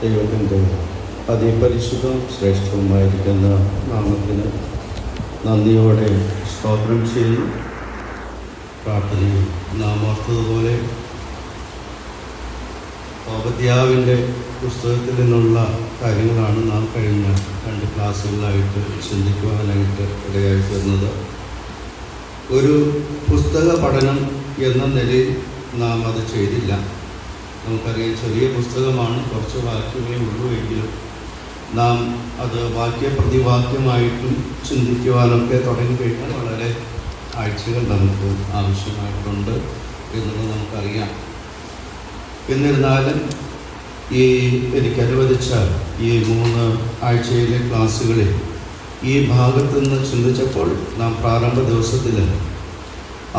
ദൈവത്തിൻ്റെ അതിപരിശുദ്ധവും ശ്രേഷ്ഠവുമായിരിക്കുന്ന നാമത്തിന് നന്ദിയോടെ സ്തോത്രം ചെയ്തു. പ്രാർത്ഥനയിൽ നാം ഓർത്തതുപോലെ ഓബദ്യാവിൻ്റെ പുസ്തകത്തിൽ നിന്നുള്ള കാര്യങ്ങളാണ് നാം കഴിഞ്ഞ 2 ക്ലാസ്സുകളായിട്ട് ചിന്തിക്കുവാനായിട്ട് ഇടയായി വരുന്നത്. ഒരു പുസ്തക പഠനം എന്ന നിലയിൽ നാം അത് ചെയ്തില്ല. നമുക്കറിയാം, ചെറിയ പുസ്തകമാണ്, കുറച്ച് വാക്യമേ ഉള്ളൂ. എങ്കിലും നാം അത് വാക്യപ്രതിവാക്യമായിട്ടും ചിന്തിക്കുവാനൊക്കെ തുടങ്ങിക്കഴിഞ്ഞാൽ വളരെ ആഴ്ചകൾ നമുക്ക് ആവശ്യമായിട്ടുണ്ട് എന്നുള്ളത് നമുക്കറിയാം. എന്നിരുന്നാലും എനിക്ക് അനുവദിച്ച ഈ 3 ആഴ്ചയിലെ ക്ലാസ്സുകളിൽ ഈ ഭാഗത്തു നിന്ന് ചിന്തിച്ചപ്പോൾ നാം പ്രാരംഭ ദിവസത്തിൽ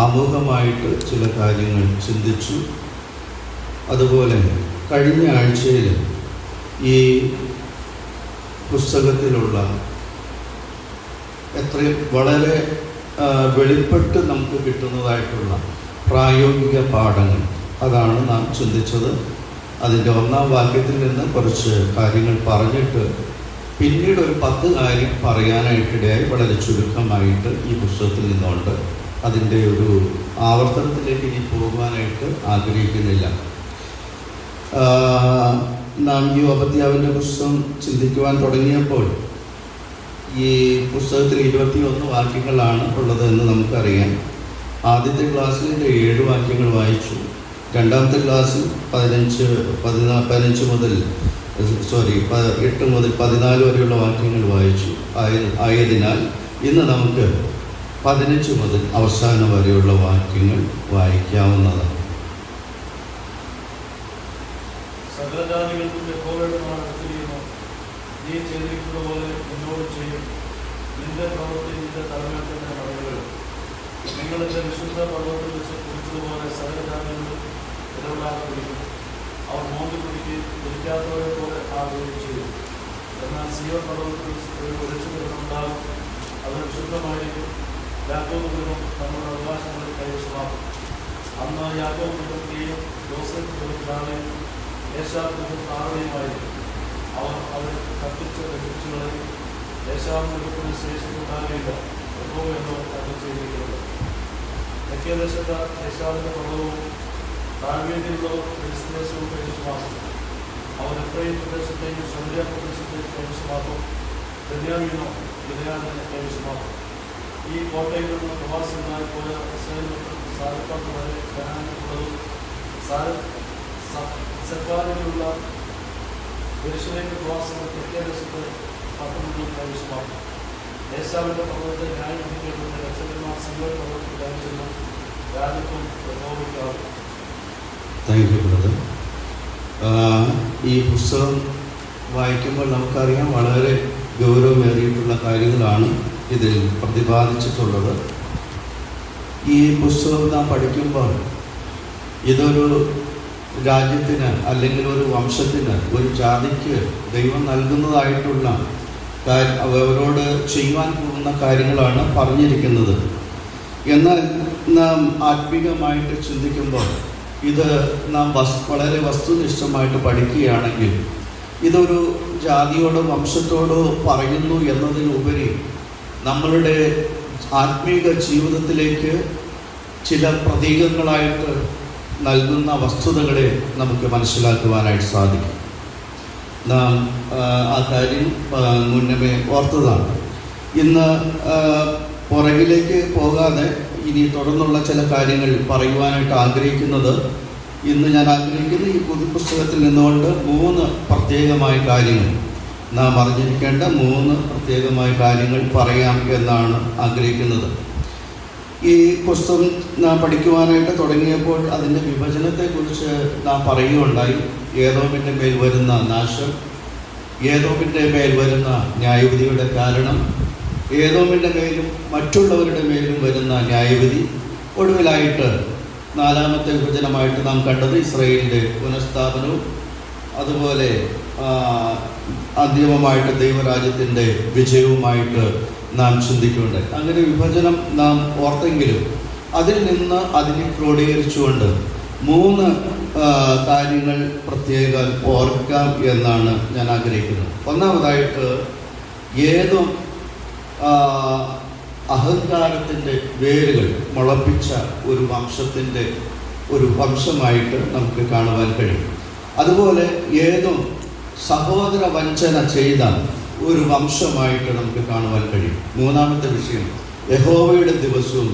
ആമുഖമായിട്ട് ചില കാര്യങ്ങൾ ചിന്തിച്ചു. അതുപോലെ കഴിഞ്ഞ ആഴ്ചയിൽ ഈ പുസ്തകത്തിലുള്ള വളരെ വെളിപ്പെട്ട് നമുക്ക് കിട്ടുന്നതായിട്ടുള്ള പ്രായോഗിക പാഠങ്ങൾ, അതാണ് നാം ചിന്തിച്ചത്. അതിൻ്റെ 1-ാം വാക്യത്തിൽ നിന്ന് കുറച്ച് കാര്യങ്ങൾ പറഞ്ഞിട്ട് പിന്നീട് ഒരു 10 കാര്യം പറയാനായിട്ടിടയായി. വളരെ ചുരുക്കമായിട്ട് ഈ പുസ്തകത്തിൽ നിന്നുകൊണ്ട് അതിൻ്റെ ഒരു ആവർത്തനത്തിലേക്ക് ഇനി പോകുവാനായിട്ട് ആഗ്രഹിക്കുന്നില്ല. നാം ഈ ഓബദ്യാവിൻ്റെ പുസ്തകം ചിന്തിക്കുവാൻ തുടങ്ങിയപ്പോൾ ഈ പുസ്തകത്തിൽ 21 വാക്യങ്ങളാണ് ഉള്ളത് എന്ന് നമുക്കറിയാം. ആദ്യത്തെ ക്ലാസ്സിൽ 7 വാക്യങ്ങൾ വായിച്ചു. രണ്ടാമത്തെ ക്ലാസ്സിൽ 8 മുതൽ 14 വരെയുള്ള വാക്യങ്ങൾ വായിച്ചു. ആയതിനാൽ ഇന്ന് നമുക്ക് 15 മുതൽ അവസാനം വരെയുള്ള വാക്യങ്ങൾ വായിക്കാവുന്നതാണ്. സകലജാതികൾക്കും യഹോവയുടെ നാമം അടുത്തിരിക്കുന്നു. നീ ചെയ്തിരിക്കുന്ന പോലെ എന്നോട് ചെയ്യും. നിന്റെ പ്രവൃത്തി നിന്റെ തലമേൽ തന്നെ നടന്നുവരും. നിങ്ങളുടെ വിശുദ്ധ പർവ്വതത്തിൽ വെച്ച് കുടിച്ചതുപോലെ സകലജാതികളും ഇടപെടാതെ കുടിക്കും. അവർ മോന്തി കുടിക്കാത്തവരെ പോലെ ആകുകയും ചെയ്യും. എന്നാൽ സിയോൻ പർവ്വതത്തിൽ ഒരു ഒഴിച്ചുകൊണ്ടുണ്ടാകും. അത് വിശുദ്ധമായിരിക്കും. യാക്കോബ് ഗൃഹം നമ്മുടെ അവകാശങ്ങളിൽ കൈവശമാക്കും. അന്ന് യാക്കോബ് ഗൃഹത്തെയും യോസേഫ് ഗൃഹത്തിലാണെയും ഏശാവ് ഗൃഹം താഴെയുമായിരിക്കും. അവർ അവരെ കത്തിച്ച് രക്ഷിച്ചുകളെയും ഏശാവ് ഗൃഹത്തിന് ശേഷിക്കുണ്ടാകുകയില്ല. യഹോവ എന്നോ അത് ചെയ്തിരിക്കുന്നത്. തെക്കേദേശത്ത് ഏശാവിൻ്റെ പർവ്വതവും താഴ്വീതിയിലുള്ളവർ ഫിലിസ്തീനദേശവും കൈവശമാക്കും. അവർ എഫ്രയീം പ്രദേശത്തെയും ശമരിയ പ്രദേശത്തെയും കൈവശമാക്കും. ബെന്യാമീനോ ഗിലെയാദിനെ കൈവശമാക്കും. ഈ കോട്ടയിൽ നിന്ന് പ്രവാസികളായി പോയ സാരപ്പാട്ട് വരെ കനാനിലുള്ളതും സെഫാനിലുള്ള യെരൂശലേമിലെ പ്രവാസികൾ തെക്കേദേശത്ത് പട്ടണങ്ങളിൽ കൈവശമാക്കും. ഏശാവിൻ്റെ പർവ്വതത്തെ ന്യായവിധിക്കപ്പെടുന്ന രക്ഷകന്മാർ സിയോൻ പർവ്വതത്തിൽ കൈവശം രാജ്യത്വം പ്രകോപിക്കാറുണ്ട്. Thank you brother. ഈ പുസ്തകം വായിക്കുമ്പോൾ നമുക്കറിയാം, വളരെ ഗൗരവമേറിയിട്ടുള്ള കാര്യങ്ങളാണ് ഇതിൽ പ്രതിപാദിച്ചിട്ടുള്ളത്. ഈ പുസ്തകം നാം പഠിക്കുമ്പോൾ ഇതൊരു രാജ്യത്തിന് അല്ലെങ്കിൽ ഒരു വംശത്തിന്, ഒരു ജാതിക്ക് ദൈവം നൽകുന്നതായിട്ടുള്ള അവരോട് ചെയ്യുവാൻ പോകുന്ന കാര്യങ്ങളാണ് പറഞ്ഞിരിക്കുന്നത്. എന്നാൽ നാം ആത്മീകമായിട്ട് ചിന്തിക്കുമ്പോൾ ഇത് നാം വളരെ വസ്തുനിഷ്ഠമായിട്ട് പഠിക്കുകയാണെങ്കിൽ ഇതൊരു ജാതിയോടോ വംശത്തോടോ പറയുന്നു എന്നതിനുപരി നമ്മളുടെ ആത്മീക ജീവിതത്തിലേക്ക് ചില പ്രതീകങ്ങളായിട്ട് നൽകുന്ന വസ്തുതകളെ നമുക്ക് മനസ്സിലാക്കുവാനായിട്ട് സാധിക്കും. നാം ആ കാര്യം മുന്നമേ ഓർത്തതാണ്. ഇന്ന് പുറകിലേക്ക് പോകാതെ ഇനി തുടർന്നുള്ള ചില കാര്യങ്ങൾ പറയുവാനായിട്ട് ആഗ്രഹിക്കുന്നത്, ഇന്ന് ഞാൻ ആഗ്രഹിക്കുന്ന ഈ പുസ്തകത്തിൽ നിന്നുകൊണ്ട് 3 പ്രത്യേകമായ കാര്യങ്ങൾ, നാം അറിഞ്ഞിരിക്കേണ്ട 3 പ്രത്യേകമായ കാര്യങ്ങൾ പറയാം എന്നാണ് ആഗ്രഹിക്കുന്നത്. ഈ പുസ്തകം നാം പഠിക്കുവാനായിട്ട് തുടങ്ങിയപ്പോൾ അതിൻ്റെ വിഭജനത്തെക്കുറിച്ച് നാം പറയുകയുണ്ടായി. ഏദോമിൻ്റെ മേൽ വരുന്ന നാശം, ഏദോമിൻ്റെ മേൽ വരുന്ന ന്യായവിധിയുടെ കാരണം, ഏദോമിൻ്റെ മേലും മറ്റുള്ളവരുടെ മേലും വരുന്ന ന്യായവിധി, ഒടുവിലായിട്ട് 4ാമത്തെ വിഭജനമായിട്ട് നാം കണ്ടത് ഇസ്രായേലിൻ്റെ പുനഃസ്ഥാപനവും അതുപോലെ അന്തിമമായിട്ട് ദൈവരാജ്യത്തിൻ്റെ വിജയവുമായിട്ട് നാം ചിന്തിക്കുകയുണ്ടായി. അങ്ങനെ വിഭജനം നാം ഓർത്തെങ്കിലും അതിൽ നിന്ന് അതിനെ ക്രോഡീകരിച്ചുകൊണ്ട് 3 കാര്യങ്ങൾ പ്രത്യേകം ഓർക്കാം എന്നാണ് ഞാൻ ആഗ്രഹിക്കുന്നത്. ഒന്നാമതായിട്ട്, ഏതും അഹങ്കാരത്തിൻ്റെ വേരുകൾ മുളപ്പിച്ച ഒരു വംശത്തിൻ്റെ ഒരു വംശമായിട്ട് നമുക്ക് കാണുവാൻ കഴിയും. അതുപോലെ ഏതും സഹോദര വഞ്ചന ചെയ്ത ഒരു വംശമായിട്ട് നമുക്ക് കാണുവാൻ കഴിയും. 3ാമത്തെ വിഷയം, യഹോവയുടെ ദിവസവും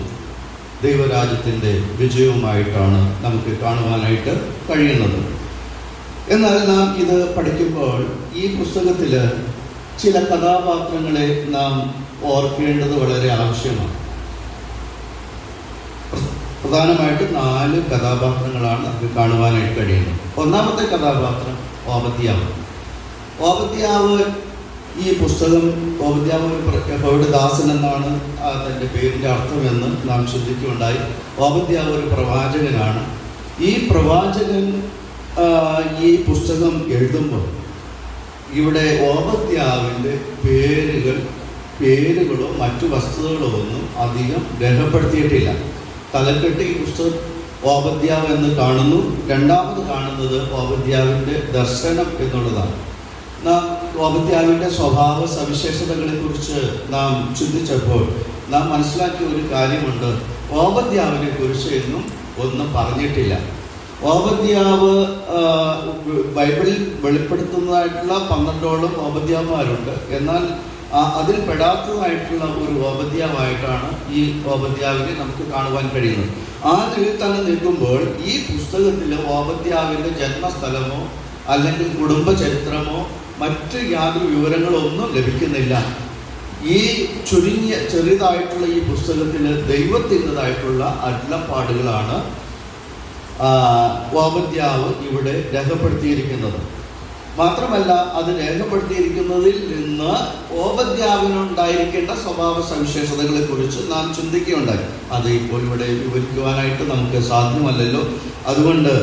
ദൈവരാജ്യത്തിൻ്റെ വിജയവുമായിട്ടാണ് നമുക്ക് കാണുവാനായിട്ട് കഴിയുന്നത്. എന്നാൽ നാം ഇത് പഠിക്കുമ്പോൾ ഈ പുസ്തകത്തിൽ ചില കഥാപാത്രങ്ങളെ നാം ഓർക്കേണ്ടത് വളരെ ആവശ്യമാണ്. പ്രധാനമായിട്ട് 4 കഥാപാത്രങ്ങളാണ് നമുക്ക് കാണുവാനായിട്ട് കഴിയുന്നത്. ഒന്നാമത്തെ കഥാപാത്രം ഓബദ്യാവ്. ഓബദ്യാവ്, ഈ പുസ്തകം, ഓബദ്യാവ് യഹോവയുടെ ദാസൻ എന്നാണ് അതിൻ്റെ പേരിൻ്റെ അർത്ഥമെന്ന് നാം ചിന്തിക്കുകയുണ്ടായി. ഓബദ്യാവ് ഒരു പ്രവാചകനാണ്. ഈ പ്രവാചകൻ ഈ പുസ്തകം എഴുതുമ്പോൾ ഇവിടെ ഓബദ്യാവിൻ്റെ പേരുകളോ മറ്റു വസ്തുതകളോ ഒന്നും അധികം രേഖപ്പെടുത്തിയിട്ടില്ല. തലക്കെട്ട് ഈ പുസ്തകം ഓബദ്യാവ് എന്ന് കാണുന്നു. രണ്ടാമത് കാണുന്നത് ഓബദ്യാവിൻ്റെ ദർശനം എന്നുള്ളതാണ്. നാം ഓബദ്യാവിൻ്റെ സ്വഭാവ സവിശേഷതകളെക്കുറിച്ച് നാം ചിന്തിച്ചപ്പോൾ നാം മനസ്സിലാക്കിയ ഒരു കാര്യമുണ്ട്. ഓബദ്യാവിനെ കുറിച്ച് എന്നും ഒന്നും പറഞ്ഞിട്ടില്ല. ഓബദ്യാവ് ബൈബിളിൽ വെളിപ്പെടുത്തുന്നതായിട്ടുള്ള 12ഓളം ഓബദ്യാവന്മാരുണ്ട്. എന്നാൽ അതിൽ പെടാത്തതായിട്ടുള്ള ഒരു ഓബദ്യാവായിട്ടാണ് ഈ ഓബദ്യാവിനെ നമുക്ക് കാണുവാൻ കഴിയുന്നത്. ആ നിലയിൽ തന്നെ നിൽക്കുമ്പോൾ ഈ പുസ്തകത്തിൽ ഓബദ്യാവിൻ്റെ ജന്മസ്ഥലമോ അല്ലെങ്കിൽ കുടുംബ ചരിത്രമോ മറ്റ് യാതൊരു വിവരങ്ങളോ ഒന്നും ലഭിക്കുന്നില്ല. ഈ ചെറിയതായിട്ടുള്ള ഈ പുസ്തകത്തിൽ ദൈവത്തിൻ്റെതായിട്ടുള്ള അരുളപ്പാടുകളാണ് ഓബദ്യാവ് ഇവിടെ രേഖപ്പെടുത്തിയിരിക്കുന്നത്. മാത്രമല്ല, അത് രേഖപ്പെടുത്തിയിരിക്കുന്നതിൽ നിന്ന് ഓബദ്യാവിനുണ്ടായിരിക്കേണ്ട സ്വഭാവ സവിശേഷതകളെ കുറിച്ച് നാം ചിന്തിക്കുകയുണ്ടായി. അത് ഇപ്പോൾ ഇവിടെ വിവരിക്കുവാനായിട്ട് നമുക്ക് സാധ്യമല്ലല്ലോ. അതുകൊണ്ട്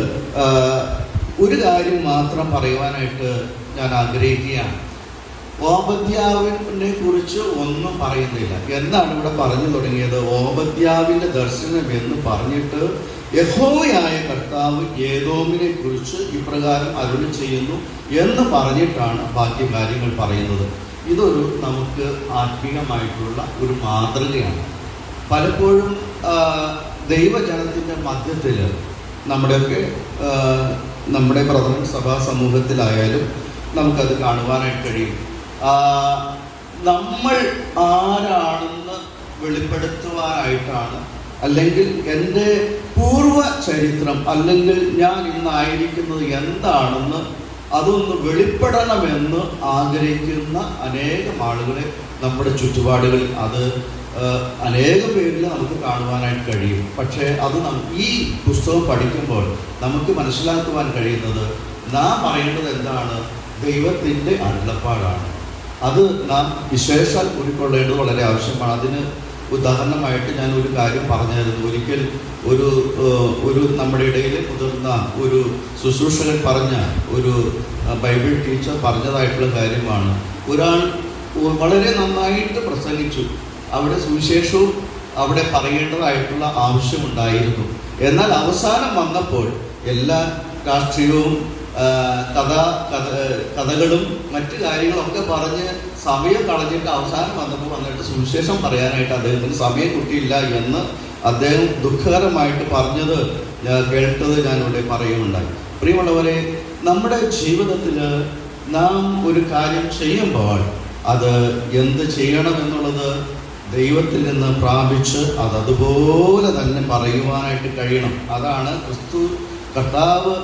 ഒരു കാര്യം മാത്രം പറയുവാനായിട്ട് ഞാൻ ആഗ്രഹിക്കുകയാണ്. ഓബദ്യാവിനെ കുറിച്ച് ഒന്നും പറയുന്നില്ല. എന്താണ് ഇവിടെ പറഞ്ഞു തുടങ്ങിയത്? ഓബദ്യാവിൻ്റെ ദർശനം എന്ന് പറഞ്ഞിട്ട് യഹോവയായ കർത്താവ് ഏദോമിനെ കുറിച്ച് ഇപ്രകാരം അരുളി ചെയ്യുന്നു എന്ന് പറഞ്ഞിട്ടാണ് ബാക്കി കാര്യങ്ങൾ പറയുന്നത്. ഇതൊരു നമുക്ക് ആത്മീയമായിട്ടുള്ള ഒരു മാതൃകയാണ്. പലപ്പോഴും ദൈവജനത്തിൻ്റെ മധ്യത്തിൽ നമ്മുടെ പ്രധാന സഭാ സമൂഹത്തിലായാലും നമുക്കത് കാണുവാനായിട്ട് കഴിയും. നമ്മൾ ആരാണെന്ന് വെളിപ്പെടുത്തുവാനായിട്ടാണ്, അല്ലെങ്കിൽ എൻ്റെ പൂർവ്വ ചരിത്രം, അല്ലെങ്കിൽ ഞാൻ ഇന്നായിരിക്കുന്നത് എന്താണെന്ന് അതൊന്ന് വെളിപ്പെടണമെന്ന് ആഗ്രഹിക്കുന്ന അനേകം ആളുകളെ നമ്മുടെ ചുറ്റുപാടുകളിൽ അത് അനേകം പേരിൽ നമുക്ക് കാണുവാനായിട്ട് കഴിയും. പക്ഷേ അത് ഈ പുസ്തകം പഠിക്കുമ്പോൾ നമുക്ക് മനസ്സിലാക്കുവാൻ കഴിയുന്നത് നാം പറയേണ്ടത് എന്താണ്? ദൈവത്തിൻ്റെ അരുളപ്പാടാണ്. അത് നാം വിശേഷാൽ ഉൾക്കൊള്ളേണ്ടത് വളരെ ആവശ്യമാണ്. അതിന് ഉദാഹരണമായിട്ട് ഞാൻ ഒരു കാര്യം പറഞ്ഞായിരുന്നു. ഒരിക്കൽ ഒരു നമ്മുടെ ഇടയിൽ മുതിർന്ന ഒരു ശുശ്രൂഷകൻ പറഞ്ഞ ഒരു ബൈബിൾ ടീച്ചർ പറഞ്ഞതായിട്ടുള്ള കാര്യമാണ്. ഒരാൾ വളരെ നന്നായിട്ട് പ്രസംഗിച്ചു. അവിടെ സുവിശേഷവും അവിടെ പറയേണ്ടതായിട്ടുള്ള ആവശ്യമുണ്ടായിരുന്നു. എന്നാൽ അവസാനം വന്നപ്പോൾ എല്ലാ രാഷ്ട്രീയവും കഥകളും മറ്റു കാര്യങ്ങളൊക്കെ പറഞ്ഞ് സമയം കളഞ്ഞിട്ട് അവസാനം വന്നിട്ട് സുവിശേഷം പറയാനായിട്ട് അദ്ദേഹത്തിന് സമയം കിട്ടിയില്ല എന്ന് അദ്ദേഹം ദുഃഖകരമായിട്ട് പറഞ്ഞത് കേട്ടത് ഞാനിവിടെ പറയുകയുണ്ടായി. പ്രിയമുള്ളവരെ, നമ്മുടെ ജീവിതത്തിൽ നാം ഒരു കാര്യം ചെയ്യുമ്പോൾ അത് എന്ത് ചെയ്യണമെന്നുള്ളത് ദൈവത്തിൽ നിന്ന് പ്രാപിച്ച് അതുപോലെ തന്നെ പറയുവാനായിട്ട് കഴിയണം. അതാണ് കർത്താവ്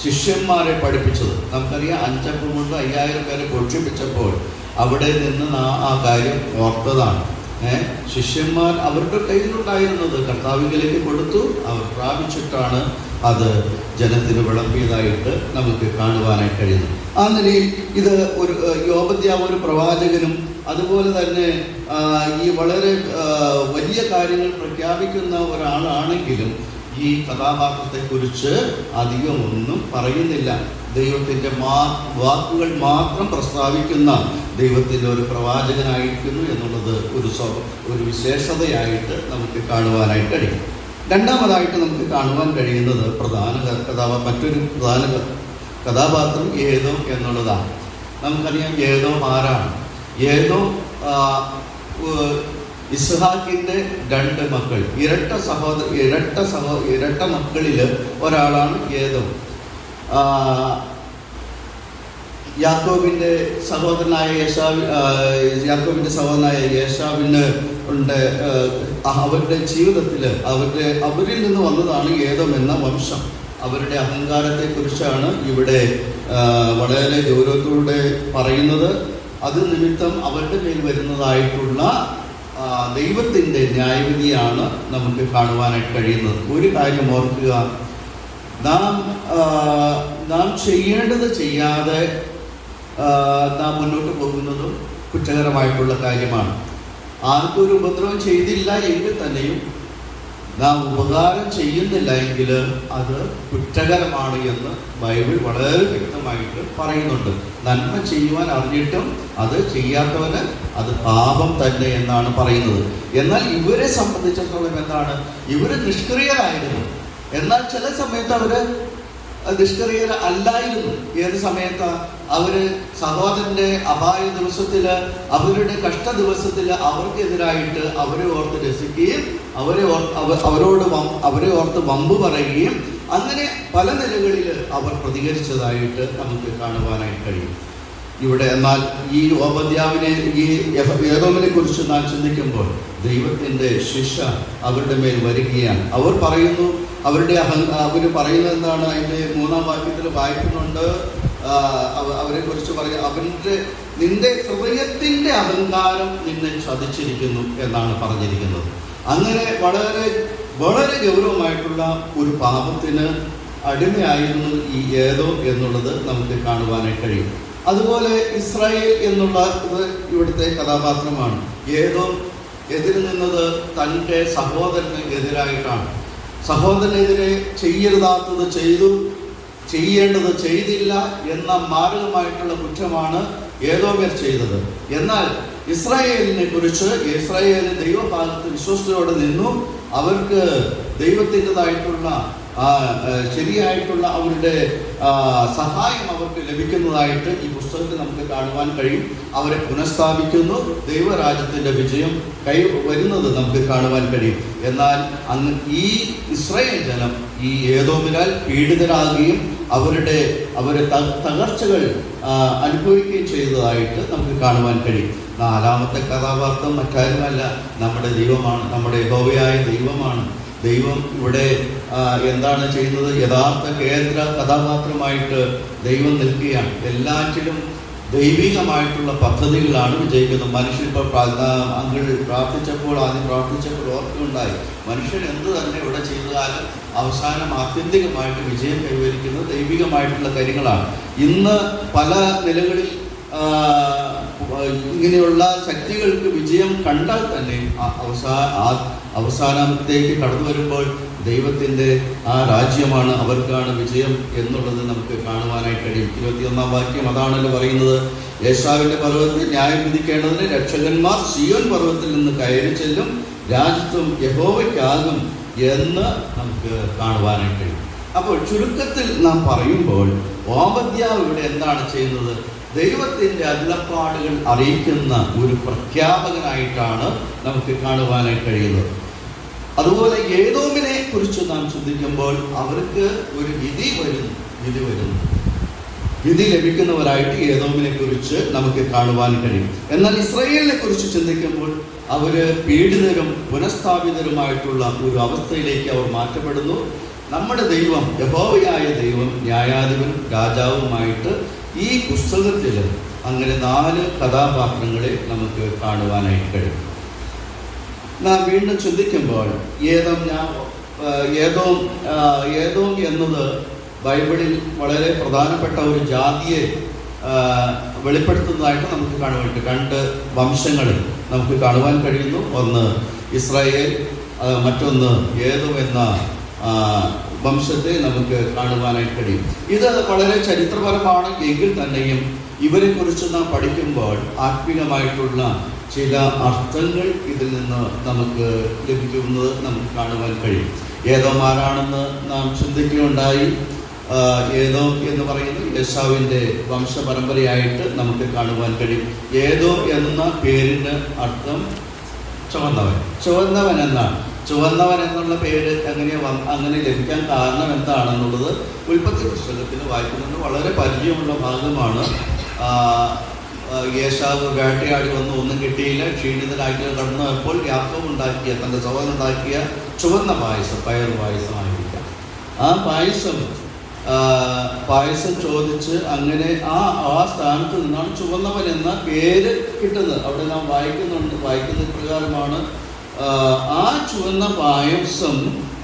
ശിഷ്യന്മാരെ പഠിപ്പിച്ചത്. നമുക്കറിയാം, 5 അപ്പം കൊണ്ട് 5000 പേരെ പോഷിപ്പിച്ചപ്പോൾ അവിടെ നിന്ന് ആ കാര്യം ഓർത്തതാണ്. ശിഷ്യന്മാർ അവരുടെ കയ്യിലുണ്ടായിരുന്നത് കർത്താവിലേക്ക് കൊടുത്തു, അവർ പ്രാപിച്ചിട്ടാണ് അത് ജനത്തിന് വിളമ്പിയതായിട്ട് നമുക്ക് കാണുവാനായിട്ട് കഴിയുന്നത്. ആ നിലയിൽ ഇത് ഓബദ്യാവ് ഒരു പ്രവാചകനും അതുപോലെ തന്നെ ഈ വളരെ വലിയ കാര്യങ്ങൾ പ്രഖ്യാപിക്കുന്ന ഒരാളാണെങ്കിലും ഈ കഥാപാത്രത്തെക്കുറിച്ച് അധികമൊന്നും പറയുന്നില്ല. ദൈവത്തിൻ്റെ വാക്കുകൾ മാത്രം പ്രസ്താവിക്കുന്ന ദൈവത്തിൻ്റെ ഒരു പ്രവാചകനായിരിക്കുന്നു എന്നുള്ളത് ഒരു വിശേഷതയായിട്ട് നമുക്ക് കാണുവാനായിട്ട് കഴിയും. രണ്ടാമതായിട്ട് നമുക്ക് കാണുവാൻ കഴിയുന്നത് മറ്റൊരു പ്രധാന കഥാപാത്രം ഏദോം എന്നുള്ളതാണ്. നമുക്കറിയാം ഏദോം ആരാണ്. ഏദോം ഇസ്ഹാക്കിന്റെ 2 മക്കൾ, ഇരട്ട മക്കളിൽ ഒരാളാണ് ഏദോം. യാക്കോബിന്റെ സഹോദരനായ യേശാവിന് ഉണ്ട്. അവരുടെ ജീവിതത്തിൽ അവരിൽ നിന്ന് വന്നതാണ് ഏദോം എന്ന വംശം. അവരുടെ അഹങ്കാരത്തെ കുറിച്ചാണ് ഇവിടെ വളരെ ഗൗരവത്തോടെ പറയുന്നത്. അത് നിമിത്തം അവരുടെ മേൽ വരുന്നതായിട്ടുള്ള ദൈവത്തിൻ്റെ ന്യായവിധിയാണ് നമുക്ക് കാണുവാനായിട്ട് കഴിയുന്നത്. ഒരു കാര്യം ഓർക്കുക, നാം ചെയ്യേണ്ടത് ചെയ്യാതെ നാം മുന്നോട്ട് പോകുന്നതും കുറ്റകരമായിട്ടുള്ള കാര്യമാണ്. ആർക്കും ഒരു ഉപദ്രവം ചെയ്തില്ല എങ്കിൽ തന്നെയും നാം ഉപകാരം ചെയ്യുന്നില്ല എങ്കിൽ അത് കുറ്റകരമാണ് എന്ന് ബൈബിൾ വളരെ വ്യക്തമായിട്ട് പറയുന്നുണ്ട്. നന്മ ചെയ്യുവാൻ അറിഞ്ഞിട്ടും അത് ചെയ്യാത്തവന് അത് പാപം തന്നെ എന്നാണ് പറയുന്നത്. എന്നാൽ ഇവരെ സംബന്ധിച്ചിടത്തോളം എന്താണ്, ഇവർ നിഷ്ക്രിയരായിരുന്നു. എന്നാൽ ചില സമയത്ത് അവര് നിഷ്ക്രിയർ അല്ലായിരുന്നു. ഏത് സമയത്താ? അവര് സഹോദരന്റെ അപായ ദിവസത്തില്, അവരുടെ കഷ്ട ദിവസത്തില് അവർക്കെതിരായിട്ട് അവരെ ഓർത്ത് രസിക്കുകയും അവരെ ഓർത്ത് വമ്പ് പറയുകയും അങ്ങനെ പല നിലകളിൽ അവർ പ്രതികരിച്ചതായിട്ട് നമുക്ക് കാണുവാനായിട്ട് കഴിയും ഇവിടെ. എന്നാൽ ഈ ഓബദ്യാവിനെ, ഈ ഏദോമിനെ കുറിച്ച് നാം ചിന്തിക്കുമ്പോൾ ദൈവത്തിൻ്റെ ശിക്ഷ അവരുടെ മേൽ വരികയാണ്. അവർ പറയുന്നത് എന്താണ്? അതിൻ്റെ 3-ാം വാക്യത്തിൽ വായിക്കുന്നുണ്ട്. അവരെ കുറിച്ച് നിന്റെ ഹൃദയത്തിൻ്റെ അഹങ്കാരം നിന്നെ ചതിച്ചിരിക്കുന്നു എന്നാണ് പറഞ്ഞിരിക്കുന്നത്. അങ്ങനെ വളരെ വളരെ ഗൗരവമായിട്ടുള്ള ഒരു പാപത്തിന് അടിമയായിരുന്നു ഈ ഏദോം എന്നുള്ളത് നമുക്ക് കാണുവാനായിട്ട് കഴിയും. അതുപോലെ ഇസ്രായേൽ എന്നുള്ള ഇവിടുത്തെ കഥാപാത്രമാണ്. ഏദോം എതിര് നിന്നത് തൻ്റെ സഹോദരന് എതിരായിട്ടാണ്. സഹോദരനെതിരെ ചെയ്യരുതാത്തത് ചെയ്തു, ചെയ്യേണ്ടത് ചെയ്തില്ല എന്ന മാരകമായിട്ടുള്ള കുറ്റമാണ് ഏദോമ്യർ ചെയ്തത്. എന്നാൽ ഇസ്രായേലിനെ കുറിച്ച്, ഇസ്രായേൽ ദൈവഭാഗത്ത് വിശ്വസ്തയോടെ നിന്നു. അവർക്ക് ദൈവത്തിൻ്റെതായിട്ടുള്ള ശരിയായിട്ടുള്ള അവരുടെ സഹായം അവർക്ക് ലഭിക്കുന്നതായിട്ട് ഈ പുസ്തകത്തിൽ നമുക്ക് കാണുവാൻ കഴിയും. അവരെ പുനഃസ്ഥാപിക്കുന്നു, ദൈവരാജ്യത്തിൻ്റെ വിജയം വരുന്നത് നമുക്ക് കാണുവാൻ കഴിയും. എന്നാൽ ഈ ഇസ്രായേൽ ജനം ഈ ഏദോമിനാൽ പീഡിതരാകുകയും അവരെ തകർച്ചകൾ അനുഭവിക്കുകയും ചെയ്തതായിട്ട് നമുക്ക് കാണുവാൻ കഴിയും. 4-ാമത്തെ കഥാപാത്രം മറ്റാരുമല്ല, നമ്മുടെ ദൈവമാണ്, നമ്മുടെ യഹോവയായ ദൈവമാണ്. ദൈവം ഇവിടെ എന്താണ് ചെയ്യുന്നത്? യഥാർത്ഥ കേന്ദ്ര കഥാപാത്രമായിട്ട് ദൈവം നിൽക്കുകയാണ്. എല്ലാറ്റിലും ദൈവികമായിട്ടുള്ള പദ്ധതികളാണ് വിജയിക്കുന്നത്. മനുഷ്യൻ ഇപ്പോൾ ആദ്യം പ്രാർത്ഥിച്ചപ്പോൾ ഓർക്കുണ്ടായി, മനുഷ്യൻ എന്ത് തന്നെ ഇവിടെ ചെയ്താലും അവസാനം ആത്യന്തികമായിട്ട് വിജയം കൈവരിക്കുന്നത് ദൈവികമായിട്ടുള്ള കാര്യങ്ങളാണ്. ഇന്ന് പല നിലകളിൽ ഇങ്ങനെയുള്ള ശക്തികൾക്ക് വിജയം കണ്ടാൽ തന്നെ അവസാനത്തേക്ക് കടന്നു വരുമ്പോൾ ദൈവത്തിൻ്റെ ആ രാജ്യമാണ്, അവർക്കാണ് വിജയം എന്നുള്ളത് നമുക്ക് കാണുവാനായിട്ട് കഴിയും. 21-ാം വാക്യം അതാണല്ലോ പറയുന്നത്. യേശാവിൻ്റെ പർവ്വതത്തിൽ ന്യായം വിധിക്കേണ്ടതിന് രക്ഷകന്മാർ സിയോൻ പർവ്വതത്തിൽ നിന്ന് കയറി ചെല്ലും, രാജ്യത്വം യഹോവയ്ക്കാകും എന്ന് നമുക്ക് കാണുവാനായിട്ട് കഴിയും. അപ്പോൾ ചുരുക്കത്തിൽ നാം പറയുമ്പോൾ ഓബദ്യാവ് ഇവിടെ എന്താണ് ചെയ്യുന്നത്? ദൈവത്തിൻ്റെ അരുളപ്പാടുകൾ അറിയിക്കുന്ന ഒരു പ്രഖ്യാപകനായിട്ടാണ് നമുക്ക് കാണുവാനായിട്ട് കഴിയുന്നത്. അതുപോലെ ഏദോമിനെ കുറിച്ച് നാം ചിന്തിക്കുമ്പോൾ അവർക്ക് ഒരു വിധി വരുന്നു. വിധി ലഭിക്കുന്നവരായിട്ട് ഏദോമിനെ കുറിച്ച് നമുക്ക് കാണുവാൻ കഴിയും. എന്നാൽ ഇസ്രായേലിനെ കുറിച്ച് ചിന്തിക്കുമ്പോൾ അവര് പീഡിതരും പുനഃസ്ഥാപിതരുമായിട്ടുള്ള ഒരു അവസ്ഥയിലേക്ക് അവർ മാറ്റപ്പെടുന്നു. നമ്മുടെ ദൈവം, യഹോവയായ ദൈവം, ന്യായാധിപനും രാജാവുമായിട്ട് ഈ പുസ്തകത്തിൽ അങ്ങനെ 4 കഥാപാത്രങ്ങളെ നമുക്ക് കാണുവാനായിട്ട് കഴിയും. നാം വീണ്ടും ചിന്തിക്കുമ്പോൾ ഏദോം എന്നത് ബൈബിളിൽ വളരെ പ്രധാനപ്പെട്ട ഒരു ജാതിയെ വെളിപ്പെടുത്തുന്നതായിട്ട് നമുക്ക് കാണുവാൻ കഴിയും. 2 വംശങ്ങളിൽ നമുക്ക് കാണുവാൻ കഴിയുന്നു. ഒന്ന് ഇസ്രായേൽ, മറ്റൊന്ന് ഏദോം എന്ന വംശത്തെ നമുക്ക് കാണുവാനായിട്ട് കഴിയും. ഇത് വളരെ ചരിത്രപരമാണ് എങ്കിൽ തന്നെയും ഇവരെ കുറിച്ച് നാം പഠിക്കുമ്പോൾ ആത്മീയമായിട്ടുള്ള ചില അർത്ഥങ്ങൾ ഇതിൽ നിന്ന് നമുക്ക് ലഭിക്കുന്നത് നമുക്ക് കാണുവാൻ കഴിയും. ഏതോമാരാണെന്ന് നാം ചിന്തിക്കുകയുണ്ടായി. ഏതോ എന്ന് പറയുന്നത് യേശാവിൻ്റെ വംശപരമ്പരയായിട്ട് നമുക്ക് കാണുവാൻ കഴിയും. ഏതോ എന്ന പേരിന് അർത്ഥം ചുവന്നവൻ. ചുവന്നവൻ എന്നാണ്. ചുവന്നവൻ എന്നുള്ള പേര് അങ്ങനെ ലഭിക്കാൻ കാരണം എന്താണെന്നുള്ളത് ഉൽപ്പത്തി പുസ്തകത്തിൽ വായിക്കുന്നത് വളരെ പരിചയമുള്ള ഭാഗമാണ്. യേശാവ് വേട്ടയാടി വന്ന് ഒന്നും കിട്ടിയില്ല, ക്ഷീണിതനായിട്ട് കടന്നു പോയപ്പോൾ യാക്കോബ് ഉണ്ടാക്കിയ, തൻ്റെ സഹോദരൻ ഉണ്ടാക്കിയ ചുവന്ന പായസം, പയർ പായസമായിരിക്കാം. ആ പായസം ചോദിച്ച് അങ്ങനെ ആ സ്ഥാനത്ത് നിന്നാണ് ചുവന്നവൻ എന്ന പേര് കിട്ടുന്നത്. അവിടെ നാം വായിക്കുന്ന പ്രകാരമാണ്, ആ ചുവന്ന പായസം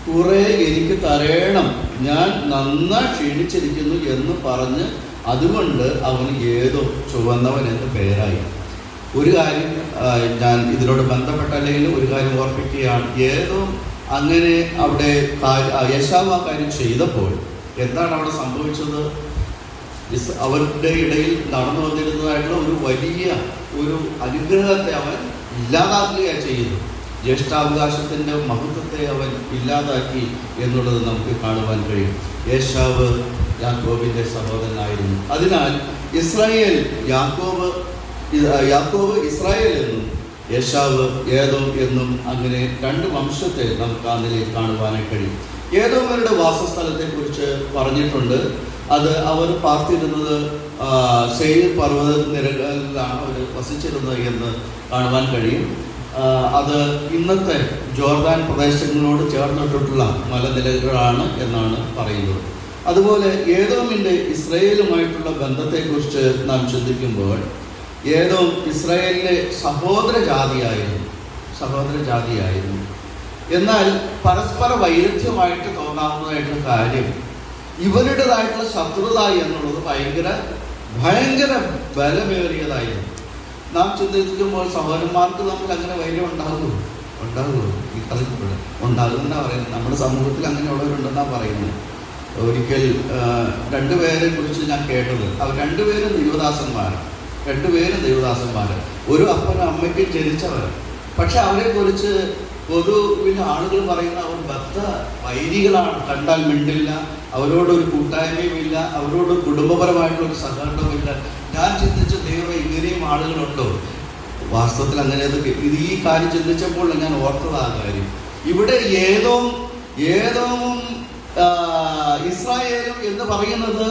കുറെ എനിക്ക് തരേണം, ഞാൻ നന്നായി ക്ഷീണിച്ചിരിക്കുന്നു എന്ന് പറഞ്ഞ് അതുകൊണ്ട് അവന് ഏതോ ചുവന്നവൻ എന്ന് പേരായി. ഒരു കാര്യം ഞാൻ ഇതിനോട് ബന്ധപ്പെട്ടല്ലെങ്കിൽ ഒരു കാര്യം ഓർപ്പിക്കുകയാണ്. ഏതോ അങ്ങനെ അവിടെ യേശാവ് ആ കാര്യം ചെയ്തപ്പോൾ എന്താണ് അവിടെ സംഭവിച്ചത്? അവരുടെ ഇടയിൽ നടന്നു വന്നിരുന്നതായിട്ടുള്ള ഒരു വലിയ ഒരു അനുഗ്രഹത്തെ അവൻ ഇല്ലാതാക്കുകയാണ് ചെയ്യുന്നത്. ജ്യേഷ്ഠാവകാശത്തിൻ്റെ മഹത്വത്തെ അവൻ ഇല്ലാതാക്കി എന്നുള്ളത് നമുക്ക് കാണുവാൻ കഴിയും. യേശാവ് യാക്കോബിൻ്റെ സഹോദരനായിരുന്നു. അതിനാൽ യാക്കോബ് ഇസ്രായേൽ എന്നും യേശാവ് ഏദോം എന്നും അങ്ങനെ രണ്ട് വംശത്തെ നമുക്ക് ആ നിലയിൽ കാണുവാനായി കഴിയും. ഏദോമരുടെ വാസസ്ഥലത്തെക്കുറിച്ച് പറഞ്ഞിട്ടുണ്ട്. അത് അവർ പാർത്തിരുന്നത് സെയിർ പർവ്വത നിരകളിലാണ് അവർ വസിച്ചിരുന്നത് എന്ന് കാണുവാൻ കഴിയും. അത് ഇന്നത്തെ ജോർദാൻ പ്രദേശങ്ങളോട് ചേർന്നിട്ടുള്ള മലനിരകളാണ് എന്നാണ് പറയുന്നത്. അതുപോലെ ഏദോമിൻ്റെ ഇസ്രായേലുമായിട്ടുള്ള ബന്ധത്തെക്കുറിച്ച് നാം ചിന്തിക്കുമ്പോൾ ഏദോം ഇസ്രായേലിലെ സഹോദര ജാതിയായിരുന്നു. എന്നാൽ പരസ്പര വൈരുദ്ധ്യമായിട്ട് തോന്നാവുന്നതായിട്ടുള്ള കാര്യം ഇവരുടേതായിട്ടുള്ള ശത്രുത എന്നുള്ളത് ഭയങ്കര ബലമേറിയതായിരുന്നു. നാം ചിന്തിക്കുമ്പോൾ സഹോദരന്മാർക്ക് തമ്മിൽ അങ്ങനെ വൈര്യം ഉണ്ടാകുമോ? ഈ കളിക്കുമ്പോൾ ഉണ്ടാകുമെന്നാണ് പറയുന്നത്. നമ്മുടെ സമൂഹത്തിൽ അങ്ങനെയുള്ളവരുണ്ടെന്നാണ് പറയുന്നത്. ഒരിക്കൽ രണ്ടുപേരെ കുറിച്ച് ഞാൻ കേട്ടത്, അവർ രണ്ടുപേരും ദൈവദാസന്മാർ, ഒരു അപ്പനും അമ്മയ്ക്കും ജനിച്ചവർ. പക്ഷെ അവരെ കുറിച്ച് പൊതുവിൽ ആളുകൾ പറയുന്ന അവർ ബദ്ധ വൈരികളാണ്. കണ്ടാൽ മിണ്ടില്ല, അവരോടൊരു കൂട്ടായ്മയുമില്ല, അവരോട് കുടുംബപരമായിട്ടുള്ളൊരു സഹകരണവുമില്ല. ഞാൻ ചിന്തിച്ച ദൈവം ഇങ്ങനെയും ആളുകളുണ്ടോ? വാസ്തവത്തിൽ അങ്ങനെ ഈ കാര്യം ചിന്തിച്ചപ്പോൾ ഞാൻ ഓർത്തത് ആ കാര്യം. ഇവിടെ ഏതോമും ഇസ്രായേലും എന്ന് പറയുന്നത്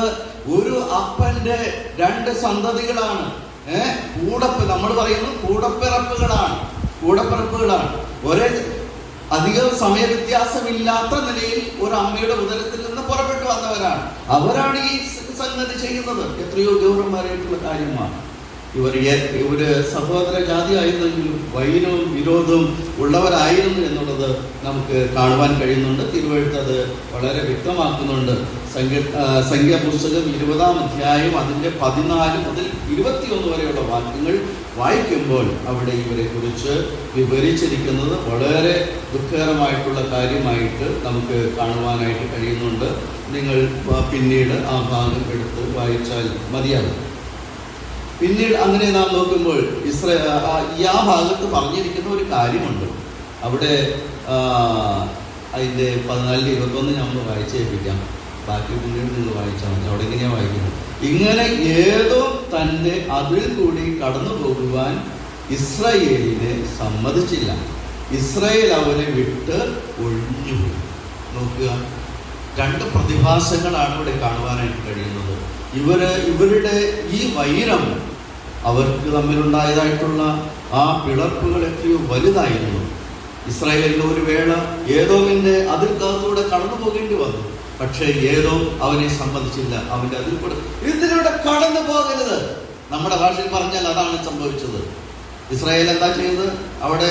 ഒരു അപ്പന്റെ രണ്ട് സന്തതികളാണ്. നമ്മൾ പറയുന്നത് കൂടപ്പിറപ്പുകളാണ്. ഒരേ അധികം സമയവ്യത്യാസമില്ലാത്ത നിലയിൽ ഒരു അമ്മയുടെ ഉദരത്തിൽ നിന്ന് പുറപ്പെട്ടു വന്നവരാണ്. അവരാണ് ഈ സംഗതി ചെയ്യുന്നത്. എത്രയോ ഗൗരവമായിട്ടുള്ള കാര്യമാണ്. ഇവര് സഹോദര ജാതി ആയിരുന്നെങ്കിലും വൈരവും വിരോധവും ഉള്ളവരായിരുന്നു എന്നുള്ളത് നമുക്ക് കാണുവാൻ കഴിയുന്നുണ്ട്. തിരുവെഴുത്ത് അത് വളരെ വ്യക്തമാക്കുന്നുണ്ട്. സംഖ്യാപുസ്തകം 20-ാം അധ്യായം അതിൻ്റെ 14 മുതൽ 21 വരെയുള്ള വാക്യങ്ങൾ വായിക്കുമ്പോൾ അവിടെ ഇവരെ കുറിച്ച് വിവരിച്ചിരിക്കുന്നത് വളരെ ദുഃഖകരമായിട്ടുള്ള കാര്യമായിട്ട് നമുക്ക് കാണുവാനായിട്ട് കഴിയുന്നുണ്ട്. നിങ്ങൾ പിന്നീട് ആ ഭാഗം എടുത്ത് വായിച്ചാൽ മതിയാകും. പിന്നീട് അങ്ങനെ നാം നോക്കുമ്പോൾ ആ ഭാഗത്ത് പറഞ്ഞിരിക്കുന്ന ഒരു കാര്യമുണ്ട്. അവിടെ അതിൻ്റെ 14-21 നമ്മൾ വായിച്ചേൽപ്പിക്കാം. ബാക്കി പിന്നീട് നിങ്ങൾ വായിച്ചാൽ മതി. അവിടെ എങ്ങനെയാണ് വായിക്കുന്നത്? ഇങ്ങനെ ഏതോ തൻ്റെ അതിൽ കൂടി കടന്നു പോകുവാൻ ഇസ്രായേലിനെ സമ്മതിച്ചില്ല. ഇസ്രായേൽ അവനെ വിട്ട് ഒഴിഞ്ഞുപോയി. നോക്കുക, രണ്ട് പ്രതിഭാസങ്ങളാണ് ഇവിടെ കാണുവാനായിട്ട് കഴിയുന്നത്. ഇവരുടെ ഈ വൈരം, അവർക്ക് തമ്മിലുണ്ടായതായിട്ടുള്ള ആ പിളർപ്പുകൾ എത്രയോ വലുതായിരുന്നു. ഇസ്രായേലിന് ഒരു വേള ഏദോമിൻ്റെ അതിർക്കകത്തൂടെ കടന്നു പോകേണ്ടി വന്നു. പക്ഷേ ഏദോം അവനെ സമ്മതിച്ചില്ല. അവൻ്റെ അതിൽ കൂടെ ഇതിലൂടെ കടന്നു പോകരുത്. നമ്മുടെ ഭാഷയിൽ പറഞ്ഞാൽ അതാണ് സംഭവിച്ചത്. ഇസ്രായേൽ എന്താ ചെയ്തത്? അവിടെ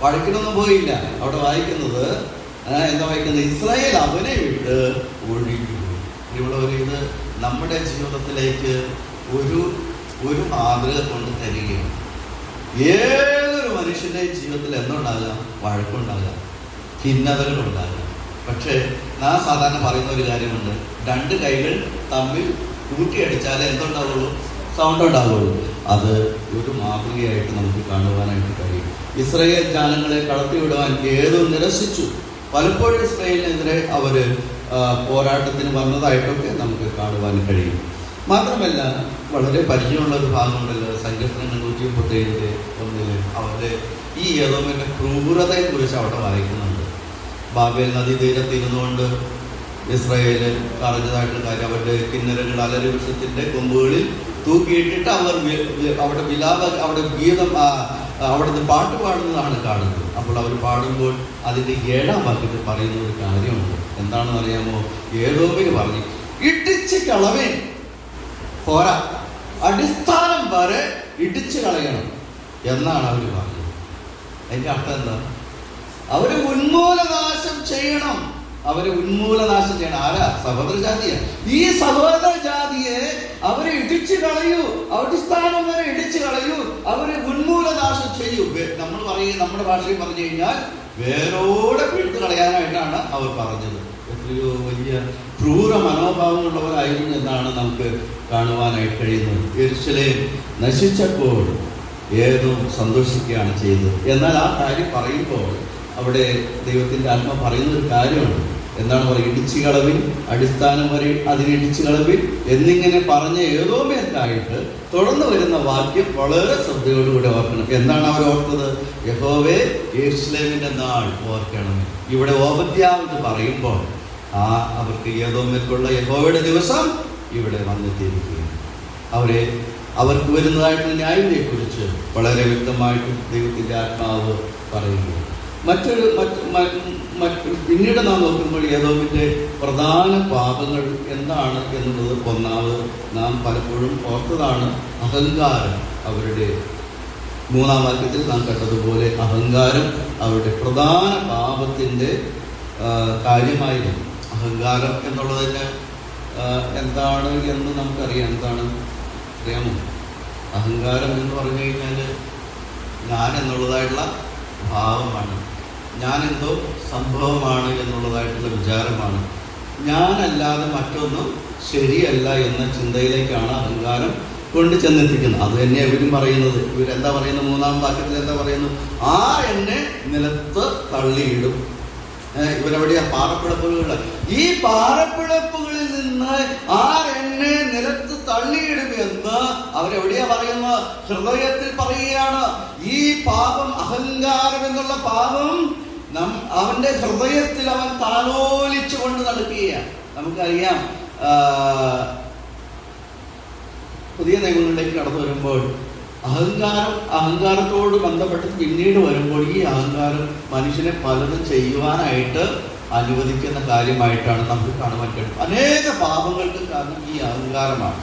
വഴക്കിനൊന്നും പോയില്ല. അവിടെ വായിക്കുന്നത് ഇസ്രായേൽ അവനെ വിട്ട് ഒഴിഞ്ഞു. ഇവിടെ ഇത് നമ്മുടെ ജീവിതത്തിലേക്ക് ഒരു മാതൃക കൊണ്ട് തരികയാണ്. ഏതൊരു മനുഷ്യൻ്റെ ജീവിതത്തിൽ എന്തുണ്ടാകാം? വഴക്കുണ്ടാകാം, ഭിന്നതകളുണ്ടാകാം. പക്ഷേ ഞാൻ സാധാരണ പറയുന്ന ഒരു കാര്യമുണ്ട്, രണ്ട് കൈകൾ തമ്മിൽ കൂട്ടിയടിച്ചാലേ എന്തുണ്ടാവുള്ളൂ? സൗണ്ട് ഉണ്ടാവുള്ളൂ. അത് ഒരു മാതൃകയായിട്ട് നമുക്ക് കാണുവാനായിട്ട് കഴിയും. ഇസ്രായേൽ ജനങ്ങളെ കടത്തിവിടുവാൻ ഏതോ നിരസിച്ചു. പലപ്പോഴും ഇസ്രായേലിനെതിരെ അവർ പോരാട്ടത്തിന് വന്നതായിട്ടൊക്കെ നമുക്ക് കാണുവാൻ കഴിയും. മാത്രമല്ല, വളരെ പരിചയമുള്ള ഒരു ഭാഗമുണ്ടല്ലോ, സങ്കീർത്തനങ്ങൾ 137:1 അവരുടെ ഈ ഏദോമിൻ്റെ ക്രൂരതയെക്കുറിച്ച് അവിടെ വായിക്കുന്നുണ്ട്. ബാബേൽ നദീ തീരത്തിരുന്നുകൊണ്ട് ഇസ്രായേൽ പറഞ്ഞതായിട്ടുള്ള കാര്യം, അവരുടെ കിന്നരങ്ങൾ അലരി വൃക്ഷത്തിൻ്റെ കൊമ്പുകളിൽ തൂക്കിയിട്ടിട്ട് അവർ അവിടെ ഗീതം അവിടുന്ന് പാട്ട് പാടുന്നതാണ് കാണുന്നത്. അപ്പോൾ അവർ പാടുമ്പോൾ അതിൻ്റെ 7-ാം വാക്യത്തിൽ പറയുന്ന ഒരു കാര്യമുണ്ട്. എന്താണെന്ന് അറിയാമോ? ഏദോമിന് പറഞ്ഞു, ഇടിച്ച് കളവേ, പോരാ, അടിസ്ഥാനം വരെ ഇടിച്ചു കളയണം എന്നാണ് അവർ പറഞ്ഞത്. അതിൻ്റെ അർത്ഥം എന്താ? അവരെ ഉന്മൂലനാശം ചെയ്യണം. അവരെ ഉന്മൂലനാശം ചെയ്യണം. ആരാ? സഹോദരജാതിയാണ്. ഈ സഹോദരജാതിയെ അവരെ ഇടിച്ചു കളയൂ, അടിസ്ഥാനം വരെ ഇടിച്ചു കളയൂ, അവരെ ഉന്മൂലനാശം ചെയ്യൂ. നമ്മൾ നമ്മുടെ ഭാഷയിൽ പറഞ്ഞു കഴിഞ്ഞാൽ വേരോടെ പിഴുത്ത് കളയാനായിട്ടാണ് അവർ പറഞ്ഞത്. എത്രയോ വലിയ ക്രൂര മനോഭാവമുള്ളവരായിരുന്നു എന്നാണ് നമുക്ക് കാണുവാനായിട്ട് കഴിയുന്നത്. യെരൂശലേം നശിച്ചപ്പോൾ ഏദോം സന്തോഷിക്കുകയാണ് ചെയ്തത്. എന്നാൽ ആ കാര്യം പറയുമ്പോൾ അവിടെ ദൈവത്തിൻ്റെ ആത്മ പറയുന്ന ഒരു കാര്യമുണ്ട്. എന്താണ് പറയുക? ഇടിച്ചു കളവിൽ, അടിസ്ഥാനം വരെ അതിനെ ഇടിച്ചു കളവിൽ എന്നിങ്ങനെ പറഞ്ഞ ഏദോമിയർക്കായിട്ട് തുടർന്ന് വരുന്ന വാക്യം വളരെ ശ്രദ്ധയോടുകൂടി ഓർക്കണം. എന്താണ് അവർ ഓർത്തത്? യഹോവേ യെരൂശലേമിന്റെ നാൾ ഓർക്കണമേ. ഇവിടെ ഓബദ്യാവ് പറയുമ്പോൾ അവർക്ക് ഏദോമിയർക്കുള്ള യഹോവയുടെ ദിവസം ഇവിടെ വന്നെത്തിയിരിക്കുകയാണ്. അവർക്ക് വരുന്നതായിട്ടുള്ള ന്യായത്തെക്കുറിച്ച് വളരെ വ്യക്തമായിട്ടും ദൈവത്തിൻ്റെ ആത്മാവ് പറയുകയാണ്. പിന്നീട് നാം നോക്കുമ്പോൾ ഏദോമിൻ്റെ പ്രധാന പാപങ്ങൾ എന്താണ് എന്നുള്ളത് ഒന്നാമത് നാം പലപ്പോഴും ഓർത്തതാണ് അഹങ്കാരം. അവരുടെ 3-ാം വാക്യത്തിൽ നാം കണ്ടതുപോലെ അഹങ്കാരം അവരുടെ പ്രധാന പാപത്തിൻ്റെ കാര്യമായിരുന്നു. അഹങ്കാരം എന്നുള്ളതിന് എന്താണ് എന്ന് നമുക്കറിയാം. എന്താണ് അറിയാമോ? അഹങ്കാരം എന്ന് പറഞ്ഞു കഴിഞ്ഞാൽ ഞാൻ എന്നുള്ളതായിട്ടുള്ള ഭാവമാണ്, ഞാനെന്തോ സംഭവമാണ് എന്നുള്ളതായിട്ടുള്ള വിചാരമാണ്. ഞാനല്ലാതെ മറ്റൊന്നും ശരിയല്ല എന്ന ചിന്തയിലേക്കാണ് അഹങ്കാരം കൊണ്ട് ചെന്നെത്തിക്കുന്നത്. അത് തന്നെ ഇവരും പറയുന്നത്. ഇവരെന്താ പറയുന്നത്? 3-ാം വാക്യത്തിൽ എന്താ പറയുന്നത്? എന്നെ നിലത്ത് തള്ളിയിടും. ഇവരെവിടെയാ? പാറപ്പിളപ്പുകൾ. ഈ പാറപ്പിളപ്പുകളിൽ നിന്ന് എന്നെ നിലത്ത് തള്ളിയിടും എന്ന് അവരെവിടെയാ പറയുന്നത്? ഹൃദയത്തിൽ പറയുകയാണ്. ഈ പാപം, അഹങ്കാരം എന്നുള്ള പാപം അവന്റെ ഹൃദയത്തിൽ അവൻ താലോലിച്ചു കൊണ്ട് നടക്കുകയാണ്. നമുക്കറിയാം, പുതിയ നിയമങ്ങളിലേക്ക് കടന്നു വരുമ്പോൾ അഹങ്കാരത്തോട് ബന്ധപ്പെട്ട് പിന്നീട് വരുമ്പോൾ ഈ അഹങ്കാരം മനുഷ്യനെ പലതും ചെയ്യുവാനായിട്ട് അനുവദിക്കുന്ന കാര്യമായിട്ടാണ് നമുക്ക് കാണുവാൻ കഴിയും. അനേക പാപങ്ങൾക്ക് കാരണം ഈ അഹങ്കാരമാണ്.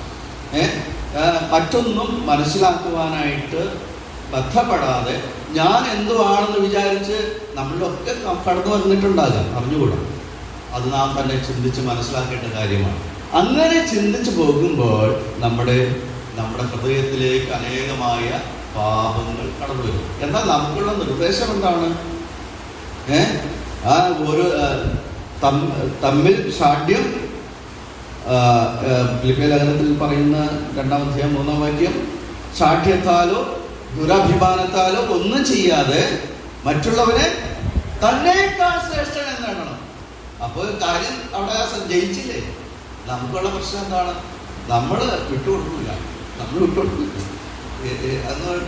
മറ്റൊന്നും മനസ്സിലാക്കുവാനായിട്ട് ബന്ധപ്പെടാതെ ഞാൻ എന്തുവാണെന്ന് വിചാരിച്ച് നമ്മളിലൊക്കെ കടന്നു വന്നിട്ടുണ്ടാകാം, അറിഞ്ഞുകൂടാ. അത് നാം തന്നെ ചിന്തിച്ച് മനസ്സിലാക്കേണ്ട കാര്യമാണ്. അങ്ങനെ ചിന്തിച്ച് പോകുമ്പോൾ നമ്മുടെ ഹൃദയത്തിലേക്ക് അനേകമായ പാപങ്ങൾ കടന്നു വരും. എന്നാൽ നമുക്കുള്ള നിർദ്ദേശം എന്താണ്? ഒരു തമ്മിൽ ഷാഠ്യം, ഫിലിപ്പിയ ലേഖനത്തിൽ പറയുന്ന 2-ാം അധ്യായം 3-ാം വാക്യം, ഷാഠ്യത്താലോ ദുരഭിമാനത്താലോ ഒന്നും ചെയ്യാതെ മറ്റുള്ളവനെ തന്നേക്കാൾ ശ്രേഷ്ഠൻ എന്നാണ്. അപ്പോൾ കാര്യം അവിടെ ജയിച്ചില്ലേ? നമുക്കുള്ള പ്രശ്നം എന്താണ്? നമ്മൾ വിട്ടുകൊടുക്കില്ല. അന്ന്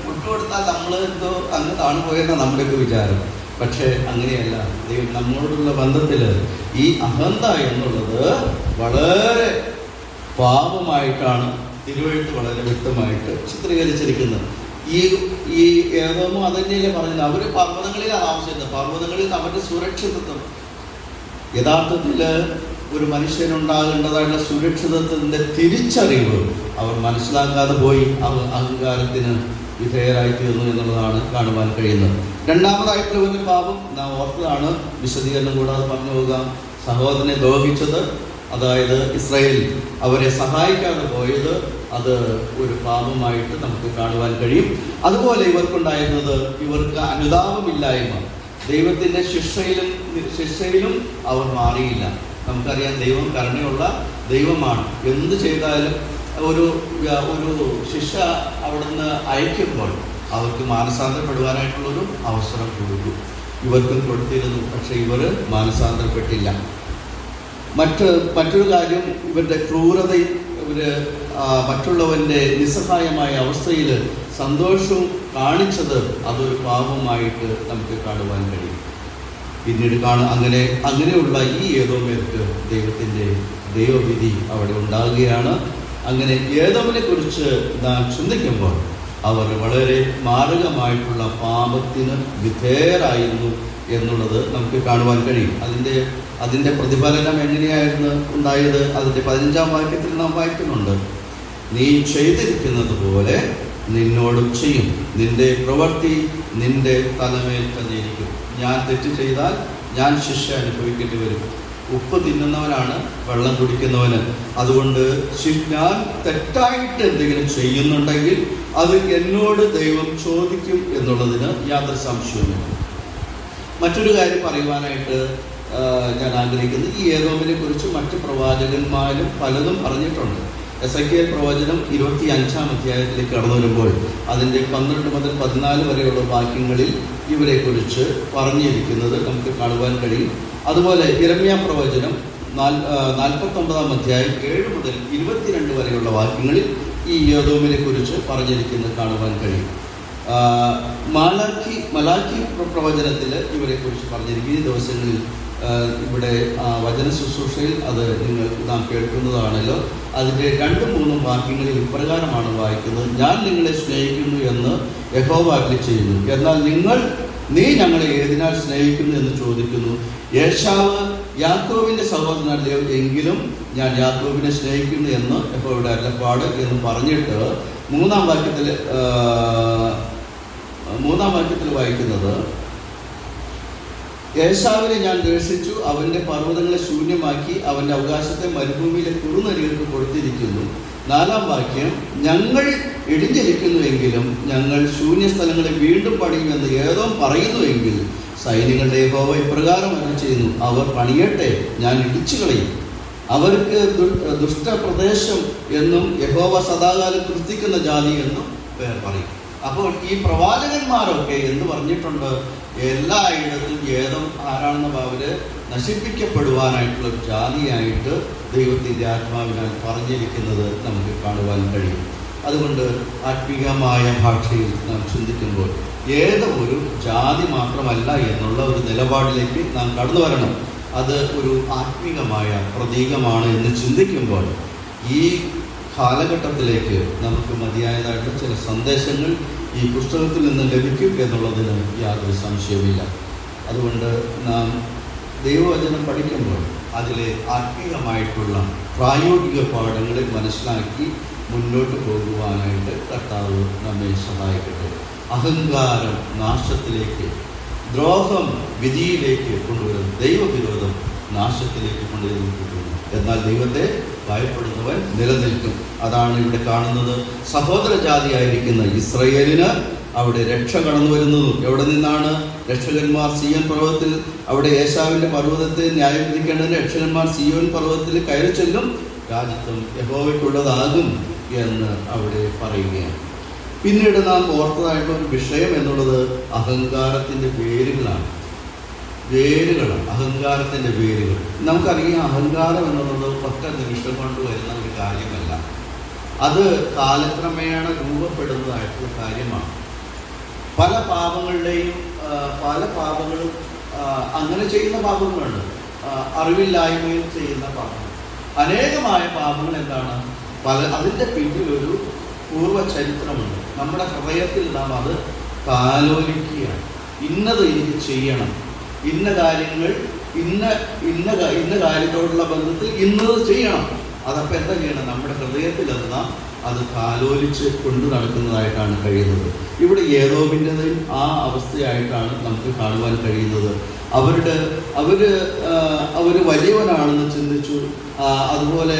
വിട്ടുകൊടുത്താൽ നമ്മൾ എന്തോ അങ്ങ് താണുപോയെന്നാണ് നമ്മുടെയൊക്കെ വിചാരം. പക്ഷേ അങ്ങനെയല്ല. ദൈവം നമ്മളോടുള്ള ബന്ധത്തിൽ ഈ അഹന്ത എന്നുള്ളത് വളരെ പാപമായിട്ടാണ് തിരുവെഴുത്ത് വളരെ വ്യക്തമായിട്ട് ചിത്രീകരിച്ചിരിക്കുന്നത്. ഈ ഏതോമോ അതന്നെയല്ലേ പറഞ്ഞത്? അവർ പർവ്വതങ്ങളിലാണ് ആവശ്യമുണ്ട്. പർവ്വതങ്ങളിൽ അവരുടെ സുരക്ഷിതത്വം, യഥാർത്ഥത്തിൽ ഒരു മനുഷ്യനുണ്ടാകേണ്ടതായിട്ടുള്ള സുരക്ഷിതത്വത്തിൻ്റെ തിരിച്ചറിവ് അവർ മനസ്സിലാക്കാതെ പോയി അഹങ്കാരത്തിന് വിധേയരായിത്തീർന്നു എന്നുള്ളതാണ് കാണുവാൻ കഴിയുന്നത്. 2-ാമതായിട്ടുള്ള ഒരു പാപം നാം ഓർത്തതാണ്, വിശദീകരണം കൂടാതെ പറഞ്ഞു പോകാം. സഹോദരനെ ദ്രോഹിച്ചത്, അതായത് ഇസ്രായേൽ അവരെ സഹായിക്കാതെ പോയത്, അത് ഒരു പാപമായിട്ട് നമുക്ക് കാണുവാൻ കഴിയും. അതുപോലെ ഇവർക്കുണ്ടായിരുന്നത് ഇവർക്ക് അനുതാപമില്ലായ്മ. ദൈവത്തിൻ്റെ ശിക്ഷയിലും അവർ മാറിയില്ല. നമുക്കറിയാം, ദൈവം കരുണയുള്ള ദൈവമാണ്. എന്ത് ചെയ്താലും ഒരു ശിക്ഷ അവിടുന്ന് അയക്കുമ്പോൾ അവർക്ക് മാനസാന്തരപ്പെടുവാനായിട്ടുള്ളൊരു അവസരം കൊടുക്കും. ഇവർക്കും കൊടുത്തിരുന്നു. പക്ഷെ ഇവർ മാനസാന്തരപ്പെട്ടില്ല. മറ്റൊരു കാര്യം, ഇവരുടെ ക്രൂരതയിൽ ഇവര് മറ്റുള്ളവൻ്റെ നിസ്സഹായമായ അവസ്ഥയിൽ സന്തോഷവും കാണിച്ചത് അതൊരു പാപമായിട്ട് നമുക്ക് കാണുവാൻ കഴിയും. പിന്നീട് അങ്ങനെയുള്ള ഈ ഏദോമ്യർക്ക് ദൈവത്തിൻ്റെ ദൈവവിധി അവിടെ ഉണ്ടാകുകയാണ്. അങ്ങനെ ഏദോമിനെ കുറിച്ച് നാം ചിന്തിക്കുമ്പോൾ അവർ വളരെ മാരകമായിട്ടുള്ള പാപത്തിന് വിധേയരായിരുന്നു എന്നുള്ളത് നമുക്ക് കാണുവാൻ കഴിയും. അതിൻ്റെ പ്രതിഫലനം എങ്ങനെയായിരുന്നു ഉണ്ടായത്? അതിൻ്റെ 15-ാം വാക്യത്തിൽ നാം വായിക്കുന്നുണ്ട്, നീ ചെയ്തിരിക്കുന്നത് പോലെ നിന്നോടും ചെയ്യും, നിന്റെ പ്രവൃത്തി നിന്റെ തലമേൽ തന്നെയിരിക്കും. ഞാൻ തെറ്റ് ചെയ്താൽ ഞാൻ ശിക്ഷ അനുഭവിക്കേണ്ടി വരും. ഉപ്പ് തിന്നുന്നവനാണ് വെള്ളം കുടിക്കുന്നവന്. അതുകൊണ്ട് ഞാൻ തെറ്റായിട്ട് എന്തെങ്കിലും ചെയ്യുന്നുണ്ടെങ്കിൽ അത് എന്നോട് ദൈവം ചോദിക്കും എന്നുള്ളതിന് യാതൊരു സംശയവുമില്ല. മറ്റൊരു കാര്യം പറയുവാനായിട്ട് ഞാൻ ആഗ്രഹിക്കുന്നത്, ഈ ഏദോമിനെ കുറിച്ച് മറ്റ് പ്രവാചകന്മാരും പലതും പറഞ്ഞിട്ടുണ്ട്. എസെക്കിയേൽ പ്രവചനം 25-ാം അധ്യായത്തിലേക്ക് കടന്നു വരുമ്പോൾ അതിൻ്റെ 12 മുതൽ 14 വരെയുള്ള വാക്യങ്ങളിൽ ഇവരെക്കുറിച്ച് പറഞ്ഞിരിക്കുന്നത് നമുക്ക് കാണുവാൻ കഴിയും. അതുപോലെ യിരെമ്യാ പ്രവചനം 49-ാം അധ്യായം 7 മുതൽ 22 വരെയുള്ള വാക്യങ്ങളിൽ ഈ ഏദോമിനെ കുറിച്ച് പറഞ്ഞിരിക്കുന്നത് കാണുവാൻ കഴിയും. മലാക്കി പ്രവചനത്തിൽ ഇവരെക്കുറിച്ച് പറഞ്ഞിരിക്കുന്ന ഈ ദിവസങ്ങളിൽ ഇവിടെ വചന ശുശ്രൂഷയിൽ അത് നാം കേൾക്കുന്നതാണല്ലോ. അതിൻ്റെ 2-3 വാക്യങ്ങളിൽ ഇപ്രകാരമാണ് വായിക്കുന്നത്, ഞാൻ നിങ്ങളെ സ്നേഹിക്കുന്നു എന്ന് യഹോവ അരുളിച്ചെയ്യുന്നു, എന്നാൽ നീ ഞങ്ങളെ ഏതിനാൽ സ്നേഹിക്കുന്നു എന്ന് ചോദിക്കുന്നു. ഏശാവ് യാക്കോബിൻ്റെ സഹോദരനല്ലയോ, എങ്കിലും ഞാൻ യാക്കോബിനെ സ്നേഹിക്കുന്നു എന്ന് യഹോവയുടെ അരുളപ്പാട് എന്ന് പറഞ്ഞിട്ട് 3-ാം വാക്യത്തിൽ വായിക്കുന്നത്, ഏശാവിനെ ഞാൻ ദ്വേഷിച്ചു, അവൻ്റെ പർവ്വതങ്ങളെ ശൂന്യമാക്കി, അവൻ്റെ അവകാശത്തെ മരുഭൂമിയിലെ കുറുനരികൾക്ക് കൊടുത്തിരിക്കുന്നു. 4-ാം വാക്യം, ഞങ്ങൾ ഇടിഞ്ഞിരിക്കുന്നുവെങ്കിലും ഞങ്ങൾ ശൂന്യസ്ഥലങ്ങളെ വീണ്ടും പണിയുമെന്ന് ഏതോ പറയുന്നുവെങ്കിൽ സൈന്യങ്ങളുടെ യഹോവ ഇപ്രകാരം അരുളിച്ചെയ്യുന്നു, അവർ പണിയട്ടെ, ഞാൻ ഇടിച്ചു കളയും. അവർക്ക് ദുഷ്ടപ്രദേശം എന്നും യഹോവ സദാകാലം കൃത്തിക്കുന്ന ജാതി എന്നും പേർ പറയും. അപ്പോൾ ഈ പ്രവാചകന്മാരൊക്കെ എന്ന് പറഞ്ഞിട്ടുണ്ട്, എല്ലായിടത്തും ഏതം ആരാണെന്ന് അവര് നശിപ്പിക്കപ്പെടുവാനായിട്ടുള്ള ജാതിയായിട്ട് ദൈവത്തിൻ്റെ ആത്മാവിനാൽ പറഞ്ഞിരിക്കുന്നത് നമുക്ക് കാണുവാൻ കഴിയും. അതുകൊണ്ട് ആത്മീകമായ ഭാഷയിൽ നാം ചിന്തിക്കുമ്പോൾ ഏതോ ഒരു ജാതി മാത്രമല്ല എന്നുള്ള ഒരു നിലപാടിലേക്ക് നാം കടന്നു വരണം. അത് ഒരു ആത്മീകമായ പ്രതീകമാണ് എന്ന് ചിന്തിക്കുമ്പോൾ ഈ കാലഘട്ടത്തിലേക്ക് നമുക്ക് മതിയായതായിട്ടുള്ള ചില സന്ദേശങ്ങൾ ഈ പുസ്തകത്തിൽ നിന്ന് ലഭിക്കും എന്നുള്ളതിന് യാതൊരു സംശയവുമില്ല. അതുകൊണ്ട് നാം ദൈവവചനം പഠിക്കുമ്പോൾ അതിലെ ആത്മീയമായിട്ടുള്ള പ്രായോഗിക പാഠങ്ങളെ മനസ്സിലാക്കി മുന്നോട്ട് പോകുവാനായിട്ട് കർത്താവ് നമ്മെ സഹായിക്കട്ടെ. അഹങ്കാരം നാശത്തിലേക്ക്, ദ്രോഹം വിധിയിലേക്ക് കൊണ്ടുവരുന്നു, ദൈവവിരോധം നാശത്തിലേക്ക് കൊണ്ടുവരുന്നു. എന്നാൽ ദൈവത്തെ ഭയപ്പെടുന്നവൻ നിലനിൽക്കും. അതാണ് ഇവിടെ കാണുന്നത്. സഹോദര ജാതിയായിരിക്കുന്ന ഇസ്രയേലിന് അവിടെ രക്ഷ കടന്നു വരുന്നത് എവിടെ നിന്നാണ്? രക്ഷകന്മാർ സിയോൻ പർവ്വതത്തിൽ, അവിടെ ഏശാവിൻ്റെ പർവ്വതത്തെ ന്യായം വിധിക്കേണ്ടതിന് രക്ഷകന്മാർ സിയോൻ പർവ്വതത്തിൽ കയറി ചെല്ലും, രാജ്യത്വം യഹോവയ്ക്കുള്ളതാകും എന്ന് അവിടെ പറയുകയാണ്. പിന്നീട് നാം ഓർത്തതായിട്ടുള്ള വിഷയം എന്നുള്ളത് അഹങ്കാരത്തിൻ്റെ വേരുകളാണ്. അഹങ്കാരത്തിൻ്റെ വേരുകൾ. നമുക്കറിയാം, അഹങ്കാരം എന്നുള്ളത് ഒറ്റ നിമിഷം കൊണ്ട് വരുന്ന ഒരു കാര്യമല്ല. അത് കാലക്രമേണ രൂപപ്പെടുന്നതായിട്ടുള്ള കാര്യമാണ്. പല പാപങ്ങളും അങ്ങനെ ചെയ്യുന്ന പാപങ്ങളുണ്ട്. അറിവില്ലായ്മയിൽ ചെയ്യുന്ന പാപങ്ങൾ, അനേകമായ പാപങ്ങൾ എന്താണ്? അതിൻ്റെ പിന്നിലൊരു പൂർവ്വചരിത്രമുണ്ട്. നമ്മുടെ ഹൃദയത്തിൽ നാം അത് താലോലിക്കുകയാണ്. ഇന്നത് എനിക്ക് ചെയ്യണം, ഇന്ന കാര്യങ്ങൾ, ഇന്ന കാര്യത്തോടുള്ള ബന്ധത്തിൽ ഇന്നത് ചെയ്യണം. അതപ്പോൾ എന്താ ചെയ്യണം? നമ്മുടെ ഹൃദയത്തിൽ അത് താലോലിച്ച് കൊണ്ടു നടക്കുന്നതായിട്ടാണ് കഴിയുന്നത്. ഇവിടെ ഏദോമിൻ്റെതും ആ അവസ്ഥയായിട്ടാണ് നമുക്ക് കാണുവാൻ കഴിയുന്നത്. അവർ വലിയവനാണെന്ന് ചിന്തിച്ചു. അതുപോലെ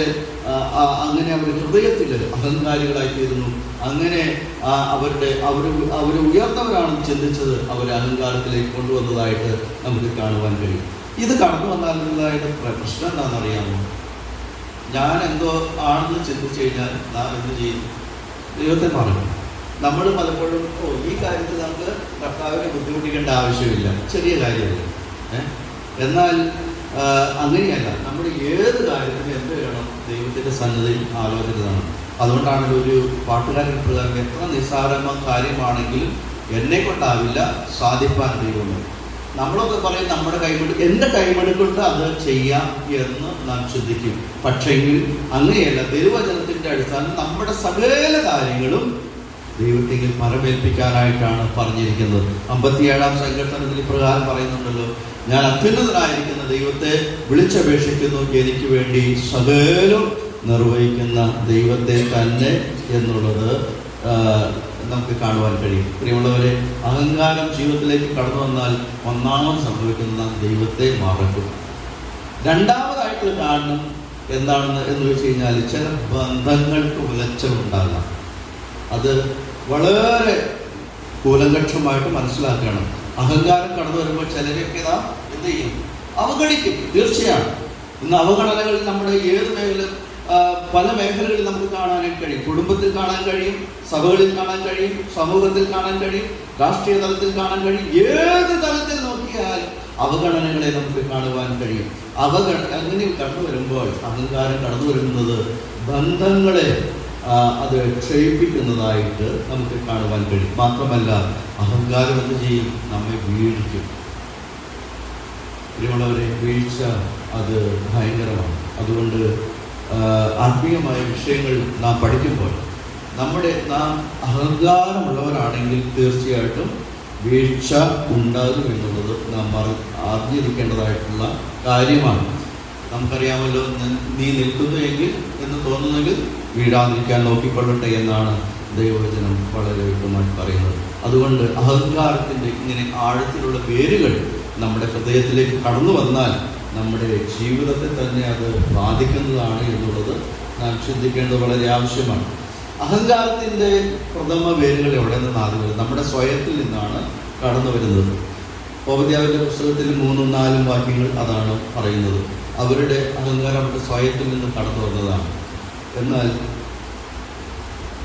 അങ്ങനെ അവർ ഹൃദയത്തിൽ അഹങ്കാരികളായിത്തീരുന്നു. അങ്ങനെ അവർ ഉയർന്നവരാണെന്ന് ചിന്തിച്ചത് അവരെ അഹങ്കാരത്തിലേക്ക് കൊണ്ടുവന്നതായിട്ട് നമുക്ക് കാണുവാൻ കഴിയും. ഇത് കടന്നു വന്നാലുള്ളതായിട്ട് പ്രശ്നം എന്താണെന്നറിയാമോ? ഞാൻ എന്തോ ആണെന്ന് ചിന്തിച്ചു കഴിഞ്ഞാൽ നാം എന്ത് ചെയ്യും? ദൈവത്തെ പറയും. നമ്മൾ പലപ്പോഴും ഈ കാര്യത്തിൽ നമുക്ക് കർത്താവിനെ ബുദ്ധിമുട്ടിക്കേണ്ട ആവശ്യമില്ല, ചെറിയ കാര്യമല്ല. എന്നാൽ അങ്ങനെയല്ല, നമ്മൾ ഏത് കാര്യത്തിനും എന്ത് വേണം? ദൈവത്തിൻ്റെ സന്നദ്ധയിൽ ആലോചന വേണം. അതുകൊണ്ടാണ് ഒരു പാട്ടുകാരൻ പ്രകാരം എത്ര നിസ്സാരമായ കാര്യമാണെങ്കിലും എന്നെ കൊണ്ടാവില്ല, സാധിപ്പാൻ ദൈവമുണ്ട്. നമ്മളൊക്കെ പറയും നമ്മുടെ എൻ്റെ കൈമെടുക്കൊണ്ട് അത് ചെയ്യാം എന്ന് നാം ചിന്തിക്കും. പക്ഷെങ്കിൽ അങ്ങനെയല്ല. ദൈവവചനത്തിൻ്റെ അടിസ്ഥാനം നമ്മുടെ സകല കാര്യങ്ങളും ദൈവത്തിൽ പരമേൽപ്പിക്കാനായിട്ടാണ് പറഞ്ഞിരിക്കുന്നത്. 57-ാം സങ്കീർത്തനത്തിൽ ഇപ്രകാരം പറയുന്നുണ്ടല്ലോ, ഞാൻ അത്യുന്നതനായിരിക്കുന്ന ദൈവത്തെ വിളിച്ചപേക്ഷിക്കുന്നു, എനിക്ക് വേണ്ടി സകലം നിർവഹിക്കുന്ന ദൈവത്തെ തന്നെ എന്നുള്ളത് നമുക്ക് കാണുവാൻ കഴിയും. പ്രിയമുള്ളവരെ, അഹങ്കാരം ജീവിതത്തിലേക്ക് കടന്നു വന്നാൽ ഒന്നാമത് സംഭവിക്കുന്ന ദൈവത്തെ മറക്കും. രണ്ടാമതായിട്ട് കാണണം എന്താണെന്ന് എന്ന് വെച്ച് കഴിഞ്ഞാൽ ചില ബന്ധങ്ങൾക്ക് ഉലച്ചിലുണ്ടാകാം. അത് വളരെ കൂലങ്കക്ഷമായിട്ട് മനസ്സിലാക്കണം. അഹങ്കാരം കടന്നു വരുമ്പോൾ ചിലരൊക്കെ എന്ത് ചെയ്യും? അവഗണിക്കും. തീർച്ചയാണ് ഇന്ന് അവഗണനകൾ നമ്മുടെ ഏത് മേഖല പല മേഖലകളിൽ നമുക്ക് കാണാനായിട്ട് കഴിയും. കുടുംബത്തിൽ കാണാൻ കഴിയും, സഭകളിൽ കാണാൻ കഴിയും, സമൂഹത്തിൽ കാണാൻ കഴിയും, രാഷ്ട്രീയ തലത്തിൽ കാണാൻ കഴിയും. ഏത് തലത്തിൽ നോക്കിയാൽ അവഗണനകളെ നമുക്ക് കാണുവാൻ കഴിയും. അങ്ങനെ കടന്നു വരുമ്പോൾ അഹങ്കാരം കടന്നു വരുന്നത് ബന്ധങ്ങളെ അത് ക്ഷയിപ്പിക്കുന്നതായിട്ട് നമുക്ക് കാണുവാൻ കഴിയും. മാത്രമല്ല, അഹങ്കാരം എന്ത് ചെയ്യും? നമ്മെ വീഴിക്കും. പ്രിയമുള്ളവരെ, വീഴ്ച അത് ഭയങ്കരമാണ്. അതുകൊണ്ട് ആത്മീയമായ വിഷയങ്ങൾ നാം പഠിക്കുമ്പോൾ നാം അഹങ്കാരമുള്ളവരാണെങ്കിൽ തീർച്ചയായിട്ടും വീഴ്ച ഉണ്ടാകും എന്നുള്ളത് നാം അറിഞ്ഞിരിക്കേണ്ടതായിട്ടുള്ള കാര്യമാണ്. നമുക്കറിയാമല്ലോ, നീ നിൽക്കുന്നു എങ്കിൽ എന്ന് തോന്നുന്നെങ്കിൽ വീഴാതിരിക്കാൻ നോക്കിക്കൊള്ളട്ടെ എന്നാണ് ദൈവവചനം വളരെ വ്യക്തമായിട്ട് പറയുന്നത്. അതുകൊണ്ട് അഹങ്കാരത്തിൻ്റെ ഇങ്ങനെ ആഴത്തിലുള്ള വേരുകൾ നമ്മുടെ ഹൃദയത്തിലേക്ക് കടന്നു വന്നാൽ നമ്മുടെ ജീവിതത്തെ തന്നെ അത് ബാധിക്കുന്നതാണ് എന്നുള്ളത് നാം ചിന്തിക്കേണ്ടത് വളരെ ആവശ്യമാണ്. അഹങ്കാരത്തിൻ്റെ പ്രഥമ വേരുകൾ എവിടെ നിന്നാണ് വരുന്നത്? നമ്മുടെ സ്വയത്തിൽ നിന്നാണ് കടന്നു വരുന്നത്. ഓബദ്യാവിൻ്റെ പുസ്തകത്തിൽ 3-4 വാക്യങ്ങൾ അതാണ് പറയുന്നത്. അവരുടെ അഹങ്കാരം അവരുടെ സ്വയത്തിൽ നിന്ന് കടന്നു വന്നതാണ്. എന്നാൽ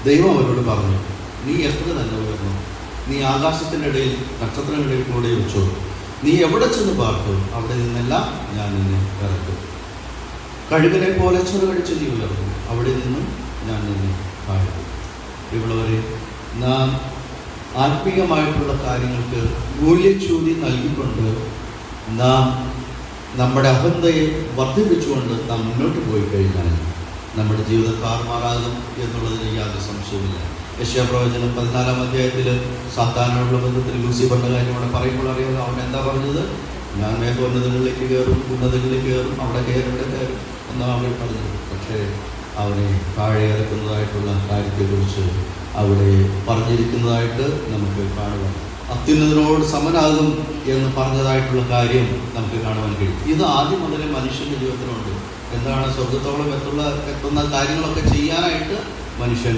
ദൈവം അവരോട് പറഞ്ഞു, നീ എത്ര തന്നെ ഉയർന്നു, നീ ആകാശത്തിൻ്റെ ഇടയിൽ നക്ഷത്രങ്ങളുടെ കൂടെ വെച്ചോ, നീ എവിടെ ചെന്ന് പാർത്തു, അവിടെ നിന്നെല്ലാം ഞാൻ നിന്നെ ഇറക്കും. കഴുകനെ പോലെ ചെറുകടിച്ച് നീ ഉയർന്നു, അവിടെ നിന്നും ഞാൻ നിന്നെ താഴ്ത്തും. ഇവളവരെ നാം ആത്മീയമായിട്ടുള്ള കാര്യങ്ങൾക്ക് മൂല്യച്യൂതി നൽകിക്കൊണ്ട് നാം നമ്മുടെ അഹന്തയെ വർദ്ധിപ്പിച്ചുകൊണ്ട് നാം മുന്നോട്ട് പോയി കഴിഞ്ഞാൽ നമ്മുടെ ജീവിതം താറുമാറാകും എന്നുള്ളതിന് യാതൊരു സംശയമില്ല. യെശയ്യാപ്രവചനം 14-ാം അധ്യായത്തിൽ സാത്താനുള്ള ബന്ധത്തിൽ ലൂസിഫറിന്റെ കാര്യം അവിടെ പറയുമ്പോൾ അറിയാമല്ലോ, അവൻ എന്താ പറഞ്ഞത്? ഞാൻ മേഘോന്നതങ്ങളിലേക്ക് കയറും, ഉന്നതങ്ങളിലേക്ക് കയറും, അവിടെ കയറും, ഇവിടെ കയറും എന്നാണ് അവിടെ പറഞ്ഞത്. പക്ഷേ അവനെ താഴെ ഇറക്കുന്നതായിട്ടുള്ള കാര്യത്തെക്കുറിച്ച് അവിടെ പറഞ്ഞിരിക്കുന്നതായിട്ട് നമുക്ക് കാണുവാൻ, അത്യുന്നതനോട് സമനാകും എന്ന് പറഞ്ഞതായിട്ടുള്ള കാര്യം നമുക്ക് കാണുവാൻ കഴിയും. ഇത് ആദ്യം മുതലേ മനുഷ്യൻ്റെ ജീവിതത്തിലുണ്ട്. എന്താണ്? സ്വർഗത്തോളം എത്തുന്ന കാര്യങ്ങളൊക്കെ ചെയ്യാനായിട്ട് മനുഷ്യൻ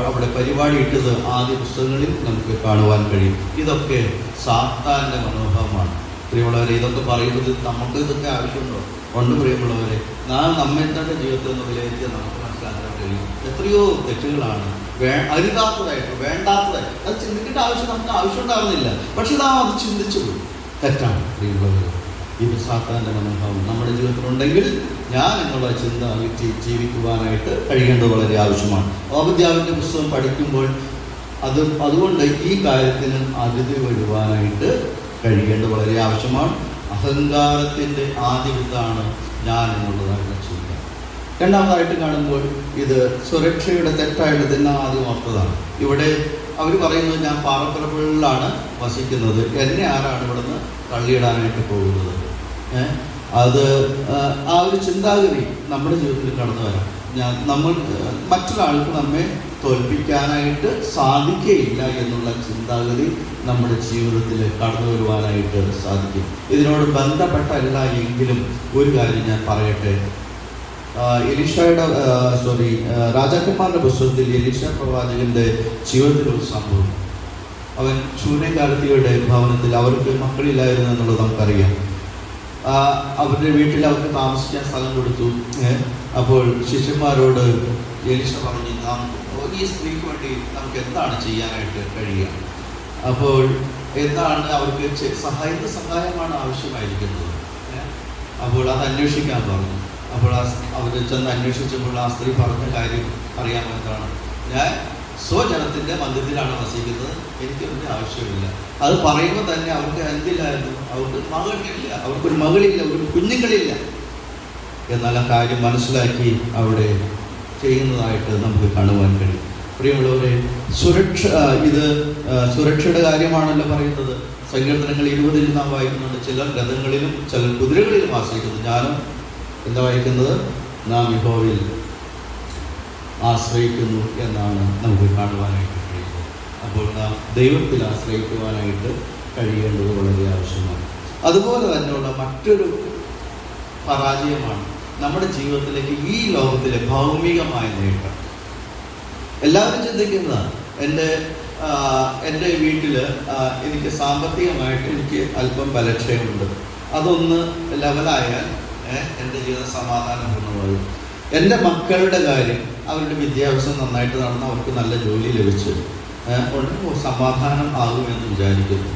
അവിടെ പരിപാടി ഇട്ടത് ആദ്യ പുസ്തകങ്ങളിൽ നമുക്ക് കാണുവാൻ കഴിയും. ഇതൊക്കെ സാത്താൻ്റെ മനോഭാവമാണ്. പ്രിയമുള്ളവരെ, ഇതൊക്കെ പറയുന്നത് നമുക്ക് ഇതൊക്കെ ആവശ്യമുണ്ടോ? ഉണ്ട് പ്രിയമുള്ളവരെ. നമ്മെ തന്നെ ജീവിതത്തിൽ നിന്ന് വിലയിരുത്തിയാൽ നമുക്ക് മനസ്സിലാക്കാൻ കഴിയും എത്രയോ തെറ്റുകളാണ് അരുതാത്തതായിട്ട്, വേണ്ടാത്തതായിട്ട്. അത് ചിന്തിക്കേണ്ട ആവശ്യം നമുക്ക് ആവശ്യം ഉണ്ടാകുന്നില്ല. പക്ഷെ നാം അത് ചിന്തിച്ചു പോയി. തെറ്റാണ് പ്രിയമുള്ളവരെ. ഇത് സാത്താൻ്റെ മനോഭാവം നമ്മുടെ ജീവിതത്തിലുണ്ടെങ്കിൽ ഞാൻ എന്നുള്ള ചിന്ത ജീവിക്കുവാനായിട്ട് കഴിയേണ്ടത് വളരെ ആവശ്യമാണ്. ഓബദ്യാവിൻ്റെ പുസ്തകം പഠിക്കുമ്പോൾ അതുകൊണ്ട് ഈ കാര്യത്തിന് അതിഥി വരുവാനായിട്ട് കഴിയേണ്ടത് വളരെ ആവശ്യമാണ്. അഹങ്കാരത്തിൻ്റെ ആദ്യ വിത്താണ് ഞാൻ എന്നുള്ളതായിട്ട് ചിന്ത. രണ്ടാമതായിട്ട് കാണുമ്പോൾ ഇത് സുരക്ഷയുടെ തെറ്റായിട്ട് തന്നെ ആദ്യം ഓർത്തതാണ്. ഇവിടെ അവർ പറയുന്നത്, ഞാൻ പാറപ്പുറങ്ങളിലാണ് വസിക്കുന്നത്, എന്നെ ആരാണ് ഇവിടുന്ന് തള്ളിയിടാനായിട്ട് പോകുന്നത്? അത് ആ ഒരു ചിന്താഗതി നമ്മുടെ ജീവിതത്തിൽ കടന്നു വരാം. മറ്റൊരാൾക്ക് നമ്മെ തോൽപ്പിക്കാനായിട്ട് സാധിക്കുകയില്ല എന്നുള്ള ചിന്താഗതി നമ്മുടെ ജീവിതത്തിൽ കടന്നു വരുവാനായിട്ട് സാധിക്കും. ഇതിനോട് ബന്ധപ്പെട്ടല്ല എങ്കിലും ഒരു കാര്യം ഞാൻ പറയട്ടെ. രാജാക്കന്മാരുടെ പുസ്തകത്തിൽ എലീഷ പ്രവാചകന്റെ ജീവിതത്തിലൊരു സംഭവം. അവൻ ശൂന്യകാലത്തിയുടെ ഭവനത്തിൽ, അവർക്ക് മക്കളില്ലായിരുന്നു എന്നുള്ളത് നമുക്കറിയാം. അവരുടെ വീട്ടിൽ അവർക്ക് താമസിക്കാൻ സ്ഥലം കൊടുത്തു. അപ്പോൾ ശിഷ്യന്മാരോട് എലീശ പറഞ്ഞു, ഈ സ്ത്രീക്ക് വേണ്ടി നമുക്ക് എന്താണ് ചെയ്യാനായിട്ട് കഴിയുക? അപ്പോൾ എന്താണ് അവർക്ക് സഹായമാണ് ആവശ്യമായിരിക്കുന്നത്. അപ്പോൾ അത് അന്വേഷിക്കാൻ പറഞ്ഞു. അപ്പോൾ അവർ ചെന്ന് അന്വേഷിച്ചപ്പോൾ ആ സ്ത്രീ പറഞ്ഞ കാര്യം അറിയാമോ? എന്താണ്? ഞാൻ സ്വജനത്തിൻ്റെ മധ്യത്തിലാണ് വസിക്കുന്നത്, എനിക്കൊന്നും ആവശ്യമില്ല. അത് പറയുമ്പോൾ തന്നെ അവർക്ക് എന്തില്ലായിരുന്നു? അവർക്ക് മകളില്ല, അവർക്കൊരു മകളില്ല, ഒരു കുഞ്ഞുങ്ങളില്ല. എന്നാൽ ആ കാര്യം മനസ്സിലാക്കി അവിടെ ചെയ്യുന്നതായിട്ട് നമുക്ക് കാണുവാൻ കഴിയും. പ്രിയമുള്ളവരെ, സുരക്ഷയുടെ കാര്യമാണല്ലോ പറയുന്നത്. സങ്കീർത്തനങ്ങൾ 20 നാം വായിക്കുന്നുണ്ട്, ചിലർ രഥങ്ങളിലും ചിലർ കുതിരകളിലും ആശ്രയിക്കുന്നു. ഞാനും എന്താ വായിക്കുന്നത്? നാം യഹോവയിൽ ആശ്രയിക്കുന്നു എന്നാണ് നമുക്ക് കാണുവാനായിട്ട് കഴിയുന്നത്. അപ്പോൾ നാം ദൈവത്തിൽ ആശ്രയിക്കുവാനായിട്ട് കഴിയേണ്ടത് വളരെ ആവശ്യമാണ്. അതുപോലെ തന്നെയുള്ള മറ്റൊരു പരാജയമാണ് നമ്മുടെ ജീവിതത്തിലേക്ക് ഈ ലോകത്തിലെ ഭൗമികമായ നേട്ടം. എല്ലാവരും ചിന്തിക്കുന്നതാണ്, എൻ്റെ വീട്ടിൽ എനിക്ക് സാമ്പത്തികമായിട്ട് എനിക്ക് അല്പം ബലക്ഷയമുണ്ട്, അതൊന്ന് ലെവലായാൽ എൻ്റെ ജീവിതം സമാധാനപൂർണ്ണമാകും. എൻ്റെ മക്കളുടെ കാര്യം, അവരുടെ വിദ്യാഭ്യാസം നന്നായിട്ട് നടന്ന് അവർക്ക് നല്ല ജോലി ലഭിച്ച് സമാധാനം ആകുമെന്ന് വിചാരിക്കുന്നു.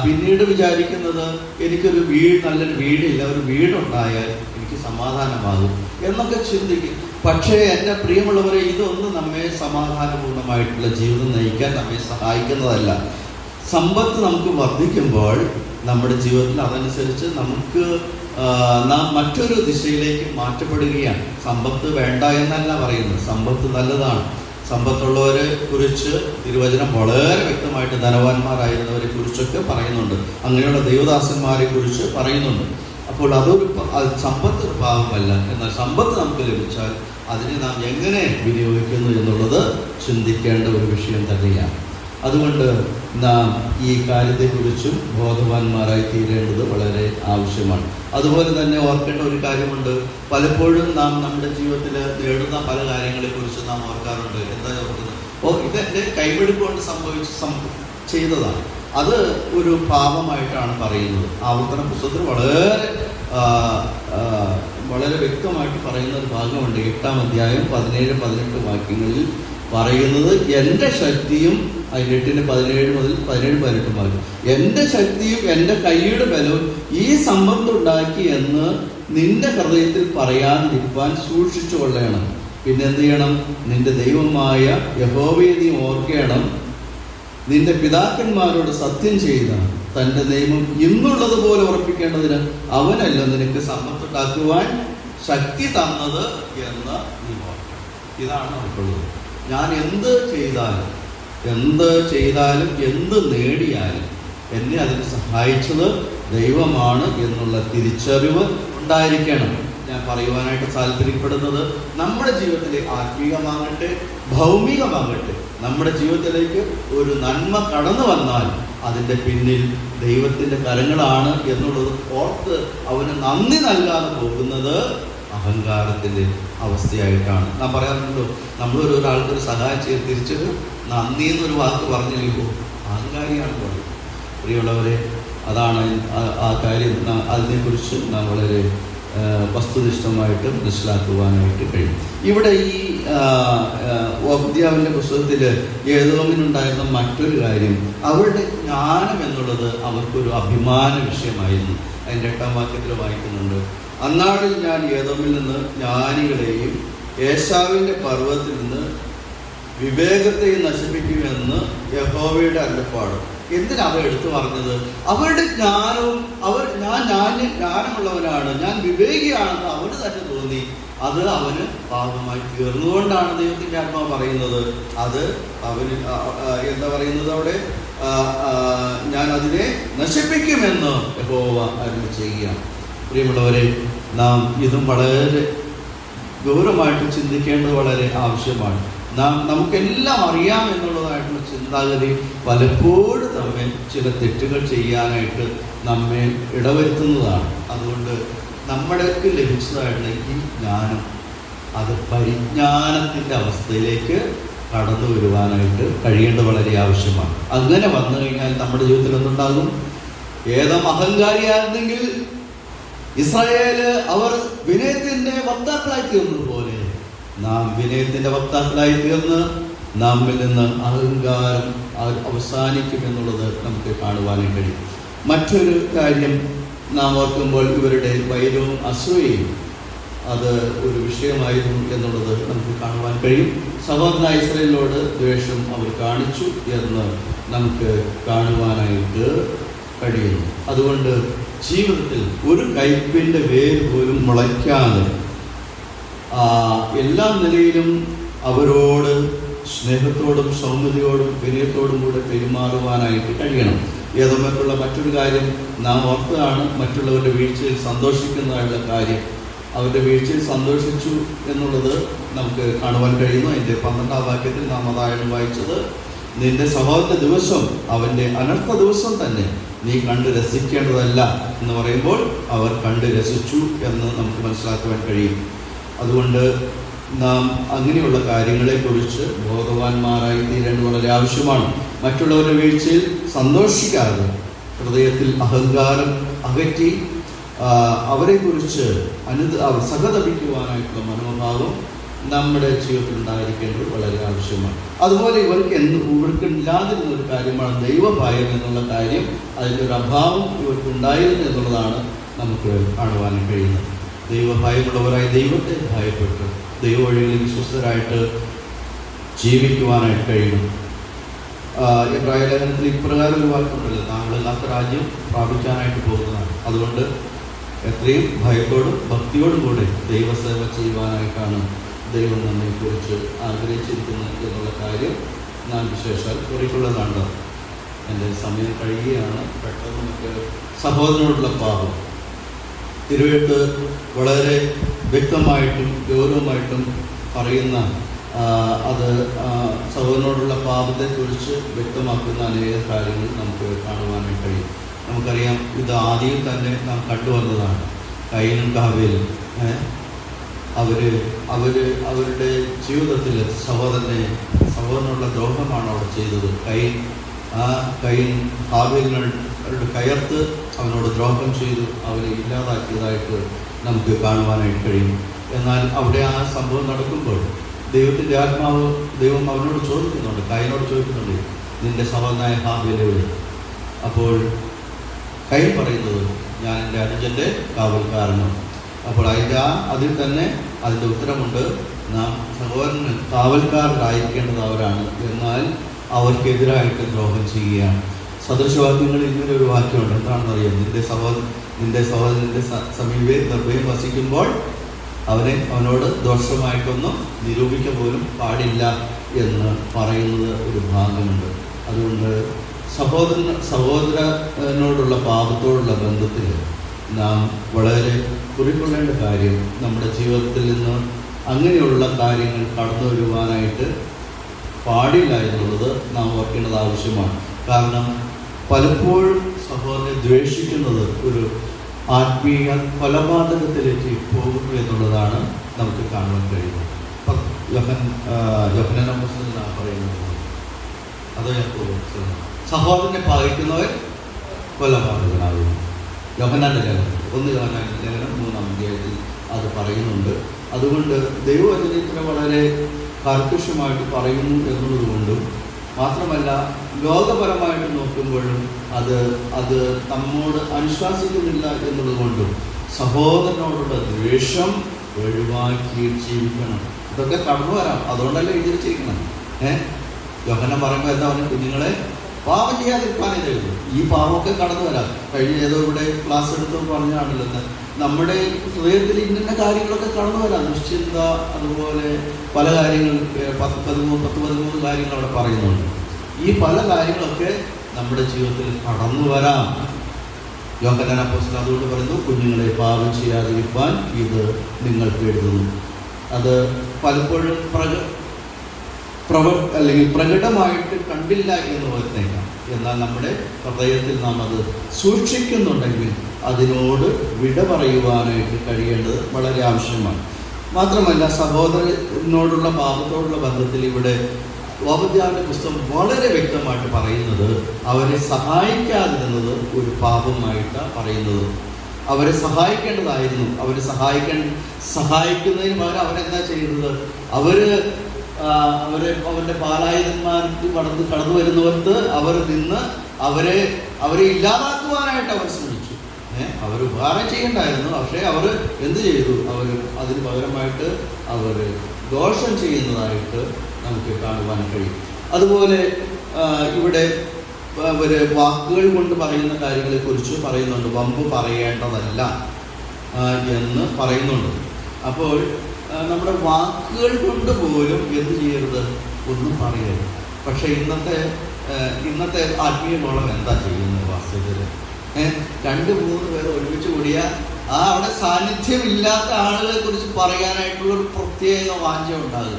പിന്നീട് വിചാരിക്കുന്നത്, എനിക്കൊരു നല്ലൊരു വീടില്ല, ഒരു വീടുണ്ടായാൽ എനിക്ക് സമാധാനമാകും എന്നൊക്കെ ചിന്തിക്കും. പക്ഷേ എൻ്റെ പ്രിയമുള്ളവരെ, ഇതൊന്നും നമ്മെ സമാധാനപൂർണ്ണമായിട്ടുള്ള ജീവിതം നയിക്കാൻ നമ്മെ സഹായിക്കുന്നതല്ല. സമ്പത്ത് നമുക്ക് വർദ്ധിക്കുമ്പോൾ നമ്മുടെ ജീവിതത്തിൽ അതനുസരിച്ച് നമുക്ക് നാം മറ്റൊരു ദിശയിലേക്ക് മാറ്റപ്പെടുകയാണ്. സമ്പത്ത് വേണ്ട എന്നല്ല പറയുന്നത്, സമ്പത്ത് നല്ലതാണ്. സമ്പത്തുള്ളവരെ കുറിച്ച് തിരുവചനം വളരെ വ്യക്തമായിട്ട് ധനവാന്മാരായിരുന്നവരെ കുറിച്ചൊക്കെ പറയുന്നുണ്ട്, അങ്ങനെയുള്ള ദൈവദാസന്മാരെ കുറിച്ച് പറയുന്നുണ്ട്. അപ്പോൾ സമ്പത്ത് ഒരു പാവമല്ല. എന്നാൽ സമ്പത്ത് നമുക്ക് ലഭിച്ചാൽ അതിനെ നാം എങ്ങനെ വിനിയോഗിക്കുന്നു എന്നുള്ളത് ചിന്തിക്കേണ്ട ഒരു വിഷയം തന്നെയാണ്. അതുകൊണ്ട് നാം ഈ കാര്യത്തെക്കുറിച്ചും ബോധവാന്മാരായി തീരേണ്ടത് വളരെ ആവശ്യമാണ്. അതുപോലെ തന്നെ ഓർക്കേണ്ട ഒരു കാര്യമുണ്ട്, പലപ്പോഴും നാം നമ്മുടെ ജീവിതത്തിൽ നേടുന്ന പല കാര്യങ്ങളെക്കുറിച്ച് നാം ഓർക്കാറുണ്ട്. എന്താ ഓർക്കുന്നത്? ഇതെൻ്റെ കൈമെടുപ്പ് കൊണ്ട് ചെയ്തതാണ്, അത് ഒരു പാപമായിട്ടാണ് പറയുന്നത്. ആവർത്തന പുസ്തകത്തിൽ വളരെ വ്യക്തമായിട്ട് പറയുന്ന ഒരു ഭാഗമുണ്ട്. 8-ാം അധ്യായം 17-18 വാക്യങ്ങളിൽ പറയുന്നത്, എൻ്റെ ശക്തിയും, 8-17 മുതൽ 17-18 വാക്യം, എൻ്റെ ശക്തിയും എൻ്റെ കൈയുടെ ബലവും ഈ സമ്പത്തുണ്ടാക്കി എന്ന് നിന്റെ ഹൃദയത്തിൽ പറയാതിരിക്കാൻ സൂക്ഷിച്ചു കൊള്ളണം. പിന്നെ എന്ത് ചെയ്യണം? നിന്റെ ദൈവമായ യഹോവയെ നീ ഓർക്കണം. നിന്റെ പിതാക്കന്മാരോട് സത്യം ചെയ്ത തൻ്റെ നിയമം ഇന്നുള്ളതുപോലെ ഉറപ്പിക്കേണ്ടതിന് അവനല്ല നിനക്ക് സമ്പത്തുണ്ടാക്കുവാൻ ശക്തി തന്നത് എന്ന് നീ ഓർക്കണം. ഇതാണ് നമുക്കുള്ളത്. ഞാൻ എന്ത് ചെയ്താലും എന്ത് നേടിയാലും എന്നെ അതിന് സഹായിച്ചത് ദൈവമാണ് എന്നുള്ള തിരിച്ചറിവ് ഉണ്ടായിരിക്കണം. ഞാൻ പറയുവാനായിട്ട് താല്പര്യപ്പെടുന്നത്, നമ്മുടെ ജീവിതത്തിലെ ആത്മീകമാകട്ടെ ഭൗമികമാകട്ടെ, നമ്മുടെ ജീവിതത്തിലേക്ക് ഒരു നന്മ കടന്നു വന്നാൽ അതിൻ്റെ പിന്നിൽ ദൈവത്തിൻ്റെ കരങ്ങളാണ് എന്നുള്ളത് ഓർത്ത് അവന് നന്ദി നൽകാതെ പോകുന്നത് അഹങ്കാരത്തിൻ്റെ അവസ്ഥയായിട്ടാണ്. നാം പറയാറുണ്ടല്ലോ, ഒരാൾക്കൊരു സഹായം ചെയ്ത് തിരിച്ചത് നന്ദി എന്നൊരു വാക്ക് പറഞ്ഞില്ലല്ലോ, അഹങ്കാരിയാണ് പറയുന്നത്. പ്രിയമുള്ളവരെ, അതാണ് ആ കാര്യം. അതിനെക്കുറിച്ച് നാം വളരെ വസ്തുനിഷ്ഠമായിട്ട് മനസ്സിലാക്കുവാനായിട്ട് കഴിയും. ഇവിടെ ഈ ഓബദ്യാവിൻ്റെ പുസ്തകത്തിൽ ഏദോമിനുണ്ടായിരുന്ന മറ്റൊരു കാര്യം, അവരുടെ ജ്ഞാനം എന്നുള്ളത് അവർക്കൊരു അഭിമാന വിഷയമായിരുന്നു. അതിൻ്റെ 8-ാം വാക്യത്തിൽ വായിക്കുന്നുണ്ട്, അന്നാളിൽ ഞാൻ ഏദോമിൽ നിന്ന് ജ്ഞാനികളെയും ഏശാവിൻ്റെ പർവ്വതത്തിൽ നിന്ന് വിവേകത്തെയും നശിപ്പിക്കുമെന്ന് യഹോവയുടെ അരുളപ്പാട്. എന്തിനാണ് എടുത്തു പറഞ്ഞത്? അവരുടെ ജ്ഞാനവും ജ്ഞാനമുള്ളവനാണ്, ഞാൻ വിവേകിയാണെന്ന് അവന് തന്നെ തോന്നി. അത് അവന് പാപമായി തീർന്നുകൊണ്ടാണ് ദൈവത്തിൻ്റെ ആത്മാവ് പറയുന്നത്. അത് അവന് എന്താ പറയുന്നത് അവിടെ? ഞാൻ അതിനെ നശിപ്പിക്കുമെന്ന് യഹോവ അരുളി ചെയ്യുകയാണ്. പ്രിയമുള്ളവരെ, നാം ഇതും വളരെ ഗൗരവമായിട്ട് ചിന്തിക്കേണ്ടത് വളരെ ആവശ്യമാണ്. നമുക്കെല്ലാം അറിയാം എന്നുള്ളതായിട്ടുള്ള ചിന്താഗതി പലപ്പോഴും നമ്മെ ചില തെറ്റുകൾ ചെയ്യാനായിട്ട് നമ്മെ ഇടവരുത്തുന്നതാണ്. അതുകൊണ്ട് നമ്മുടെക്ക് ലഭിച്ചതായിട്ടുള്ള ഈ ജ്ഞാനം, അത് പരിജ്ഞാനത്തിൻ്റെ അവസ്ഥയിലേക്ക് കടന്നു വരുവാനായിട്ട് കഴിയേണ്ടത് വളരെ ആവശ്യമാണ്. അങ്ങനെ വന്നു കഴിഞ്ഞാൽ നമ്മുടെ ജീവിതത്തിൽ എന്തുണ്ടാകും? ഏതം അഹങ്കാരിയായിരുന്നെങ്കിൽ ഇസ്രായേല് അവർ വിനയത്തിൻ്റെ വക്താക്കളായി തീർന്നതുപോലെ നാം വിനയത്തിൻ്റെ വക്താക്കളായി തീർന്ന് നമ്മിൽ നിന്ന് അഹങ്കാരം അവസാനിക്കുമെന്നുള്ളത് നമുക്ക് കാണുവാനും കഴിയും. മറ്റൊരു കാര്യം നാം ഓർക്കുമ്പോൾ ഇവരുടെ വൈരവും അസൂയയും അത് ഒരു വിഷയമായിരുന്നു എന്നുള്ളത് നമുക്ക് കാണുവാൻ കഴിയും. സഹോദരൻ ഇസ്രായേലിനോട് ദ്വേഷം അവർ കാണിച്ചു എന്ന് നമുക്ക് കാണുവാനായിട്ട് കഴിയുന്നു. അതുകൊണ്ട് ജീവിതത്തിൽ ഒരു കയ്പിൻ്റെ വേര് പോലും മുളയ്ക്കാതെ എല്ലാ നിലയിലും അവരോട് സ്നേഹത്തോടും സൗമ്യതയോടും വിനയത്തോടും കൂടെ പെരുമാറുവാനായിട്ട് കഴിയണം. ഏതൊക്കെയുള്ള മറ്റൊരു കാര്യം നാം ഓർത്തതാണ് മറ്റുള്ളവരുടെ വീഴ്ചയിൽ സന്തോഷിക്കുന്നതായുള്ള കാര്യം. അവരുടെ വീഴ്ചയിൽ സന്തോഷിച്ചു എന്നുള്ളത് നമുക്ക് കാണുവാൻ കഴിയുന്നു. അതിൻ്റെ 12-ാം വാക്യത്തിൽ നാം അതായിരുന്നു വായിച്ചത്. നിന്റെ സഹോദരന്റെ ദിവസം അവൻ്റെ അനർത്ഥ ദിവസം തന്നെ നീ കണ്ട് രസിക്കേണ്ടതല്ല എന്ന് പറയുമ്പോൾ അവർ കണ്ട് രസിച്ചു എന്ന് നമുക്ക് മനസ്സിലാക്കുവാൻ കഴിയും. അതുകൊണ്ട് നാം അങ്ങനെയുള്ള കാര്യങ്ങളെക്കുറിച്ച് ബോധവാന്മാരായി തീരേണ്ടത് വളരെ ആവശ്യമാണ്. മറ്റുള്ളവരുടെ വീഴ്ചയിൽ സന്തോഷിക്കാതെ ഹൃദയത്തിൽ അഹങ്കാരം അകറ്റി അവരെക്കുറിച്ച് സഹതപിക്കുവാനായിട്ടുള്ള മനോഭാവം നമ്മുടെ ജീവിതത്തിൽ ഉണ്ടായിരിക്കേണ്ടത് വളരെ ആവശ്യമാണ്. അതുപോലെ ഇവർക്കില്ലാതിരുന്ന ഒരു കാര്യമാണ് ദൈവഭയം എന്നുള്ള കാര്യം. അതിൻ്റെ ഒരു അഭാവം ഇവർക്കുണ്ടായിരുന്നു എന്നുള്ളതാണ് നമുക്ക് കാണുവാനും കഴിയുന്നത്. ദൈവഭയമുള്ളവരായി ദൈവത്തെ ഭയപ്പെട്ട് ദൈവവഴികളിൽ വിശ്വസ്തരായിട്ട് ജീവിക്കുവാനായിട്ട് കഴിയണം. എബ്രായ ലേഖനത്തിൽ ഇപ്രകാരം ഒരു വാക്കുണ്ടല്ലോ, താങ്കളില്ലാത്ത രാജ്യം പ്രാപിക്കാനായിട്ട് പോകുന്നതാണ്. അതുകൊണ്ട് എത്രയും ഭയത്തോടും ഭക്തിയോടും കൂടെ ദൈവസേവ ചെയ്യുവാനായിട്ടാണ് ദൈവം നമ്മെക്കുറിച്ച് ആഗ്രഹിച്ചിരിക്കുന്നത് എന്നുള്ള കാര്യം നാം വിശേഷാൽ കുറിക്കുള്ളതാണ്. എൻ്റെ സമയം കഴിയുകയാണ്. പെട്ടെന്ന് നമുക്ക് സഹോദരനോടുള്ള പാപം തിരുവെഴുത്ത് വളരെ വ്യക്തമായിട്ടും ഗൗരവമായിട്ടും പറയുന്ന അത് സഹോദരനോടുള്ള പാപത്തെക്കുറിച്ച് വ്യക്തമാക്കുന്ന അനേക കാര്യങ്ങൾ നമുക്ക് കാണുവാനായി കഴിയും. നമുക്കറിയാം, ഇത് ആദ്യം തന്നെ നാം കണ്ടുവന്നതാണ്. കയീനും ഹാബീലും അവരുടെ ജീവിതത്തിൽ സഹോദരനുള്ള ദ്രോഹമാണ് അവിടെ ചെയ്തത്. കയീൻ ഹാബീലിനോട് കയർത്ത് അവനോട് ദ്രോഹം ചെയ്തു, അവനെ ഇല്ലാതാക്കിയതായിട്ട് നമുക്ക് കാണുവാനായിട്ട് കഴിയും. എന്നാൽ അവിടെ ആ സംഭവം നടക്കുമ്പോൾ ദൈവത്തിൻ്റെ ആത്മാവ് ദൈവം അവനോട് ചോദിക്കുന്നുണ്ട്, കയീനോട് ചോദിക്കുന്നുണ്ട്, നിന്റെ സഹോദരനായ ഹാബീൽ എവിടെ? അപ്പോൾ കയീൻ പറയുന്നത്, ഞാൻ എൻ്റെ അനുജൻ്റെ കാവൽക്കാരനാണ്. അപ്പോൾ അതിൽ തന്നെ അതിൻ്റെ ഉത്തരമുണ്ട്, നാം സഹോദരന് കാവൽക്കാരനായിരിക്കേണ്ടത് അവരാണ്, എന്നാൽ അവർക്കെതിരായിട്ട് ദ്രോഹം ചെയ്യുകയാണ്. സദൃശവാക്യങ്ങളിൽ ഇങ്ങനെ ഒരു വാക്യമുണ്ട്, എന്താണെന്നറിയാം, നിന്റെ സഹോദരൻ്റെ സമീപേ നിർഭയം വസിക്കുമ്പോൾ അവനോട് ദോഷമായിട്ടൊന്നും നിരൂപിക്കാൻ പോലും പാടില്ല എന്ന് പറയുന്നത് ഒരു ഭാഗമുണ്ട്. അതുകൊണ്ട് സഹോദരനോടുള്ള പാപത്തോടുള്ള ബന്ധത്തിൽ നാം വളരെ കുറിക്കൊള്ളേണ്ട കാര്യം, നമ്മുടെ ജീവിതത്തിൽ നിന്ന് അങ്ങനെയുള്ള കാര്യങ്ങൾ കടന്നു വരുവാനായിട്ട് പാടില്ല എന്നുള്ളത് നാം ഓർക്കേണ്ടത് ആവശ്യമാണ്. കാരണം പലപ്പോഴും സഹോദരനെ ദ്വേഷിക്കുന്നത് ഒരു ആത്മീയ കൊലപാതകത്തിലേക്ക് പോകുന്നു എന്നുള്ളതാണ് നമുക്ക് കാണുവാൻ കഴിയുന്നത്. യോഹന്നാൻ പുസ്തകത്തിലാണ് പറയുന്നത്, അത് സഹോദരനെ പകയ്ക്കുന്നവൻ കൊലപാതകനാകുന്നു. യോഹന്നാന്റെ ലേഖനം 1 യോഹന്നാന്റെ ലേഖനം 3-ാം അധ്യായത്തിൽ അത് പറയുന്നുണ്ട്. അതുകൊണ്ട് ദൈവവചനത്തിന് വളരെ കർക്കശമായിട്ട് പറയുന്നു എന്നുള്ളതുകൊണ്ടും മാത്രമല്ല ലോകപരമായിട്ട് നോക്കുമ്പോഴും അത് നമ്മോട് അനുശാസിക്കുന്നില്ല എന്നുള്ളതുകൊണ്ടും സഹോദരനോടുള്ള ദ്വേഷം ഒഴിവാക്കി ജീവിക്കണം. ഇതൊക്കെ കടന്നു വരാം, അതുകൊണ്ടല്ലേ എഴുതിയിരിക്കണം. യോഹന്നാൻ പറയുമ്പോൾ എന്താ പറഞ്ഞ, കുഞ്ഞുങ്ങളെ പാപം ചെയ്യാതിരിക്കാനേ കഴിയുള്ളൂ. ഈ പാപമൊക്കെ കടന്നു വരാം. കഴിഞ്ഞ ഏതോ ഇവിടെ ക്ലാസ് എടുത്ത് പറഞ്ഞാണല്ലോ, നമ്മുടെ ഹൃദയത്തിൽ ഇന്ന കാര്യങ്ങളൊക്കെ കടന്നു വരാം. നിശ്ചിത അതുപോലെ പല കാര്യങ്ങൾ 10-13 കാര്യങ്ങൾ അവിടെ പറയുന്നുണ്ട്. ഈ പല കാര്യങ്ങളൊക്കെ നമ്മുടെ ജീവിതത്തിൽ കടന്നു വരാം. യോഹന്നാൻ അപ്പോസ്തലൻ അതുകൊണ്ട് പറയുന്നു, കുഞ്ഞുങ്ങളെ പാപം ചെയ്യാതിരിക്കാൻ ഇത് നിങ്ങൾക്ക് എഴുതുന്നു. അത് പലപ്പോഴും അല്ലെങ്കിൽ പ്രകടമായിട്ട് കണ്ടില്ല എന്ന് വരുന്നേക്കാം. എന്നാൽ നമ്മുടെ ഹൃദയത്തിൽ നാം അത് സൂക്ഷിക്കുന്നുണ്ടെങ്കിൽ അതിനോട് വിട പറയുവാനായിട്ട് കഴിയേണ്ടത് വളരെ ആവശ്യമാണ്. മാത്രമല്ല സഹോദരനോടുള്ള പാപത്തോടുള്ള ബന്ധത്തിൽ ഇവിടെ ഓബദ്യാവിൻ്റെ പുസ്തകം വളരെ വ്യക്തമായിട്ട് പറയുന്നത് അവരെ സഹായിക്കാതിരുന്നത് ഒരു പാപമായിട്ടാണ് പറയുന്നത്. അവരെ സഹായിക്കേണ്ടതായിരുന്നു. സഹായിക്കുന്നതിന് പകരം അവരെന്താ ചെയ്യുന്നത്? അവരുടെ പാലായുധന്മാർക്ക് കടന്നു വരുന്നവർക്ക് അവർ നിന്ന് അവരെ ഇല്ലാതാക്കുവാനായിട്ട് അവർ ശ്രമിച്ചു. അവർ ഉപകാരം ചെയ്യണ്ടായിരുന്നു, പക്ഷേ അവർ എന്ത് ചെയ്തു? അവർ അതിന് പകരമായിട്ട് അവർ ദോഷം ചെയ്യുന്നതായിട്ട് നമുക്ക് കാണുവാൻ കഴിയും. അതുപോലെ ഇവിടെ വാക്കുകൾ കൊണ്ട് പറയുന്ന കാര്യങ്ങളെ കുറിച്ച് പറയുന്നുണ്ട്. വമ്പ് പറയേണ്ടതല്ല എന്ന് പറയുന്നുണ്ട്. അപ്പോൾ നമ്മുടെ വാക്കുകൾ കൊണ്ട് പോലും എന്ത് ചെയ്യരുത്? ഒന്നും പറയരുത്. പക്ഷെ ഇന്നത്തെ ആത്മീയ ഗോളം എന്താ ചെയ്യുന്നത്? വാസ്തവത്തിൽ 2-3 പേർ ഒരുമിച്ച് കൂടിയ അവിടെ സാന്നിധ്യമില്ലാത്ത ആളുകളെ കുറിച്ച് പറയാനായിട്ടുള്ളൊരു പ്രത്യേക വാഞ്ച ഉണ്ടാകുക.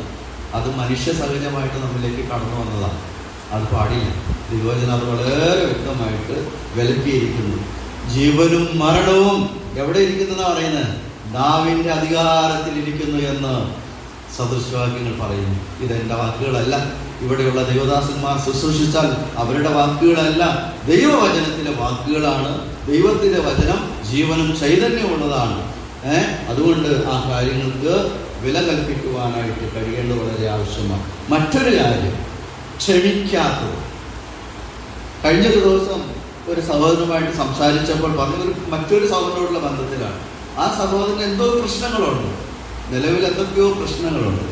അത് മനുഷ്യ സഹജമായിട്ട് നമ്മിലേക്ക് കടന്നു വന്നതാണ്. അത് പാടില്ല. ദൈവവചനം അത് വളരെ വ്യക്തമായിട്ട് വിലക്കിയിരിക്കുന്നു. ജീവനും മരണവും എവിടെ ഇരിക്കുന്നതാണ് പറയുന്നത്? നാവിൻ്റെ അധികാരത്തിലിരിക്കുന്നു എന്ന് സദൃശവാക്യങ്ങൾ പറയുന്നു. ഇതെൻ്റെ വാക്കുകളല്ല. ഇവിടെയുള്ള ദൈവദാസന്മാർ ശുശ്രൂഷിച്ചാൽ അവരുടെ വാക്കുകളല്ല, ദൈവവചനത്തിലെ വാക്കുകളാണ്. ദൈവത്തിൻ്റെ വചനം ജീവനും ചൈതന്യമുള്ളതാണ്. അതുകൊണ്ട് ആ കാര്യങ്ങൾക്ക് വില കൽപ്പിക്കുവാനായിട്ട് കഴിയേണ്ടത് വളരെ ആവശ്യമാണ്. മറ്റൊരു കാര്യം, ക്ഷമിക്കാത്തത്. കഴിഞ്ഞ ദിവസം ഒരു സഹോദരനുമായിട്ട് സംസാരിച്ചപ്പോൾ പറഞ്ഞ മറ്റൊരു സഹോദരനോടുള്ള ബന്ധത്തിലാണ്. ആ സഹോദരന് എന്തോ പ്രശ്നങ്ങളുണ്ട്, നിലവിൽ എന്തൊക്കെയോ പ്രശ്നങ്ങളുണ്ട്.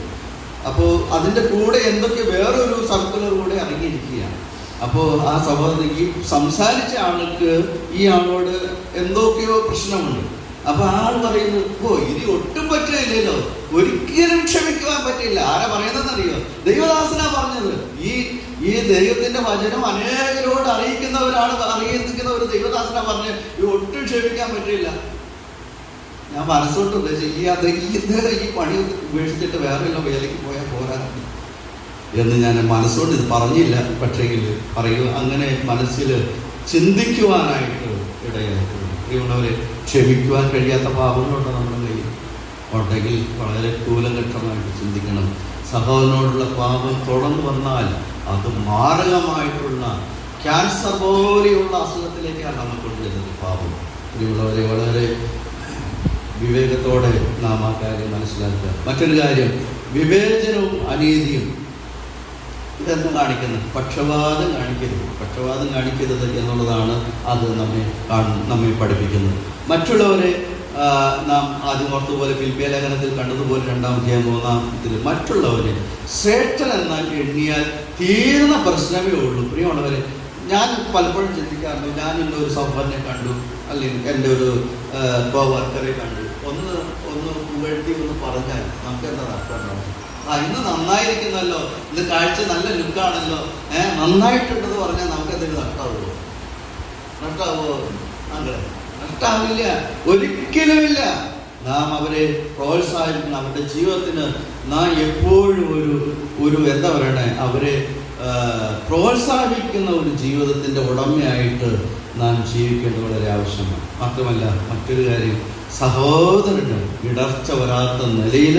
അപ്പോൾ അതിൻ്റെ കൂടെ എന്തൊക്കെ വേറൊരു സർക്കുലർ കൂടെ അടങ്ങിയിരിക്കുകയാണ്. അപ്പോൾ ആ സഹോദരൻ ഈ സംസാരിച്ച ആൾക്ക് ഈ ആളോട് എന്തൊക്കെയോ പ്രശ്നമുണ്ട്. അപ്പോൾ ആൾ പറയുന്നത്, ഇനി ഒട്ടും പറ്റില്ലല്ലോ, ഒരിക്കലും ക്ഷമിക്കുവാൻ പറ്റില്ല. ആരാ പറയുന്നതെന്നറിയോ? ദൈവദാസനാ പറഞ്ഞത്. ഈ ദൈവത്തിന്റെ വചനം അനേകരോട് അറിയിക്കുന്ന ഒരു ദൈവദാസനാ പറഞ്ഞത് ഈ ഒട്ടും ക്ഷമിക്കാൻ പറ്റില്ല. ഞാൻ മനസ്സുകൊണ്ട് ഉദ്ദേശിക്കുക, ഈ പണി ഉപേക്ഷിച്ചിട്ട് വേറെ എല്ലാം വേലയ്ക്ക് പോയാൽ പോരാ എന്ന് ഞാൻ മനസ്സുകൊണ്ട് ഇത് പറഞ്ഞില്ല. പക്ഷേ പറയുക, അങ്ങനെ മനസ്സിൽ ചിന്തിക്കുവാനായിട്ട് ഇടയായിട്ടുണ്ട്. ഇവണവരെ ക്ഷമിക്കുവാൻ കഴിയാത്ത പാപങ്ങളുണ്ടോ നമ്മുടെ കയ്യിൽ? ഉണ്ടെങ്കിൽ വളരെ കൂലഘട്ടമായിട്ട് ചിന്തിക്കണം. സഹോദരനോടുള്ള പാപം തുടർന്ന് വന്നാൽ അത് മാരകമായിട്ടുള്ള ക്യാൻസർ പോലെയുള്ള അസുഖത്തിലേക്കാണ് നമ്മൾ കൊണ്ടുവരുന്നത് പാപം. ഇവളവരെ വളരെ വിവേകത്തോടെ നാം ആ കാര്യം മനസ്സിലാക്കുക. മറ്റൊരു കാര്യം, വിവേചനവും അനീതിയും. ഇതെന്താ കാണിക്കുന്നത്? പക്ഷപാതം കാണിക്കരുത് എന്നുള്ളതാണ് അത് നമ്മെ പഠിപ്പിക്കുന്നത്. മറ്റുള്ളവരെ നാം ആദ്യം ഓർത്തതുപോലെ ഫിലിപ്പിയ ലേഖനത്തിൽ കണ്ടതുപോലെ 2-ാം അധ്യായം 3-ാം മറ്റുള്ളവരെ ശ്രേഷ്ഠൻ എന്നാൽ എണ്ണിയാൽ തീർന്ന പ്രശ്നമേ ഉള്ളൂ. പ്രിയമുള്ളവരെ, ഞാൻ പലപ്പോഴും ചിന്തിക്കാറുണ്ട്, ഞാൻ ഇന്നൊരു സഹോദരനെ കണ്ടു, അല്ലെങ്കിൽ എൻ്റെ ഒരു കോവർക്കറെ കണ്ടു, ഒന്ന് പുകഴ്ത്തി ഒന്ന് പറഞ്ഞാൽ നമുക്ക് എന്താ നഷ്ടമുണ്ടാവും? ഇന്ന് നന്നായിരിക്കുന്നല്ലോ, ഇന്ന് കാഴ്ച നല്ല ലുക്കാണല്ലോ, നന്നായിട്ടുണ്ടെന്ന് പറഞ്ഞാൽ നമുക്ക് എന്തെങ്കിലും നഷ്ടാവുമോ? അങ്ങനെ നഷ്ടാവില്ല, ഒരിക്കലുമില്ല. നാം അവരെ പ്രോത്സാഹിപ്പിക്കണം. അവരുടെ ജീവിതത്തിന് നാം എപ്പോഴും ഒരു എന്താ പറയണേ, അവരെ പ്രോത്സാഹിപ്പിക്കുന്ന ഒരു ജീവിതത്തിൻ്റെ ഉടമയായിട്ട് നാം ജീവിക്കേണ്ടത് വളരെ ആവശ്യമാണ്. മാത്രമല്ല, മറ്റൊരു കാര്യം, സഹോദരന് ഇടർച്ച വരാത്ത നിലയിൽ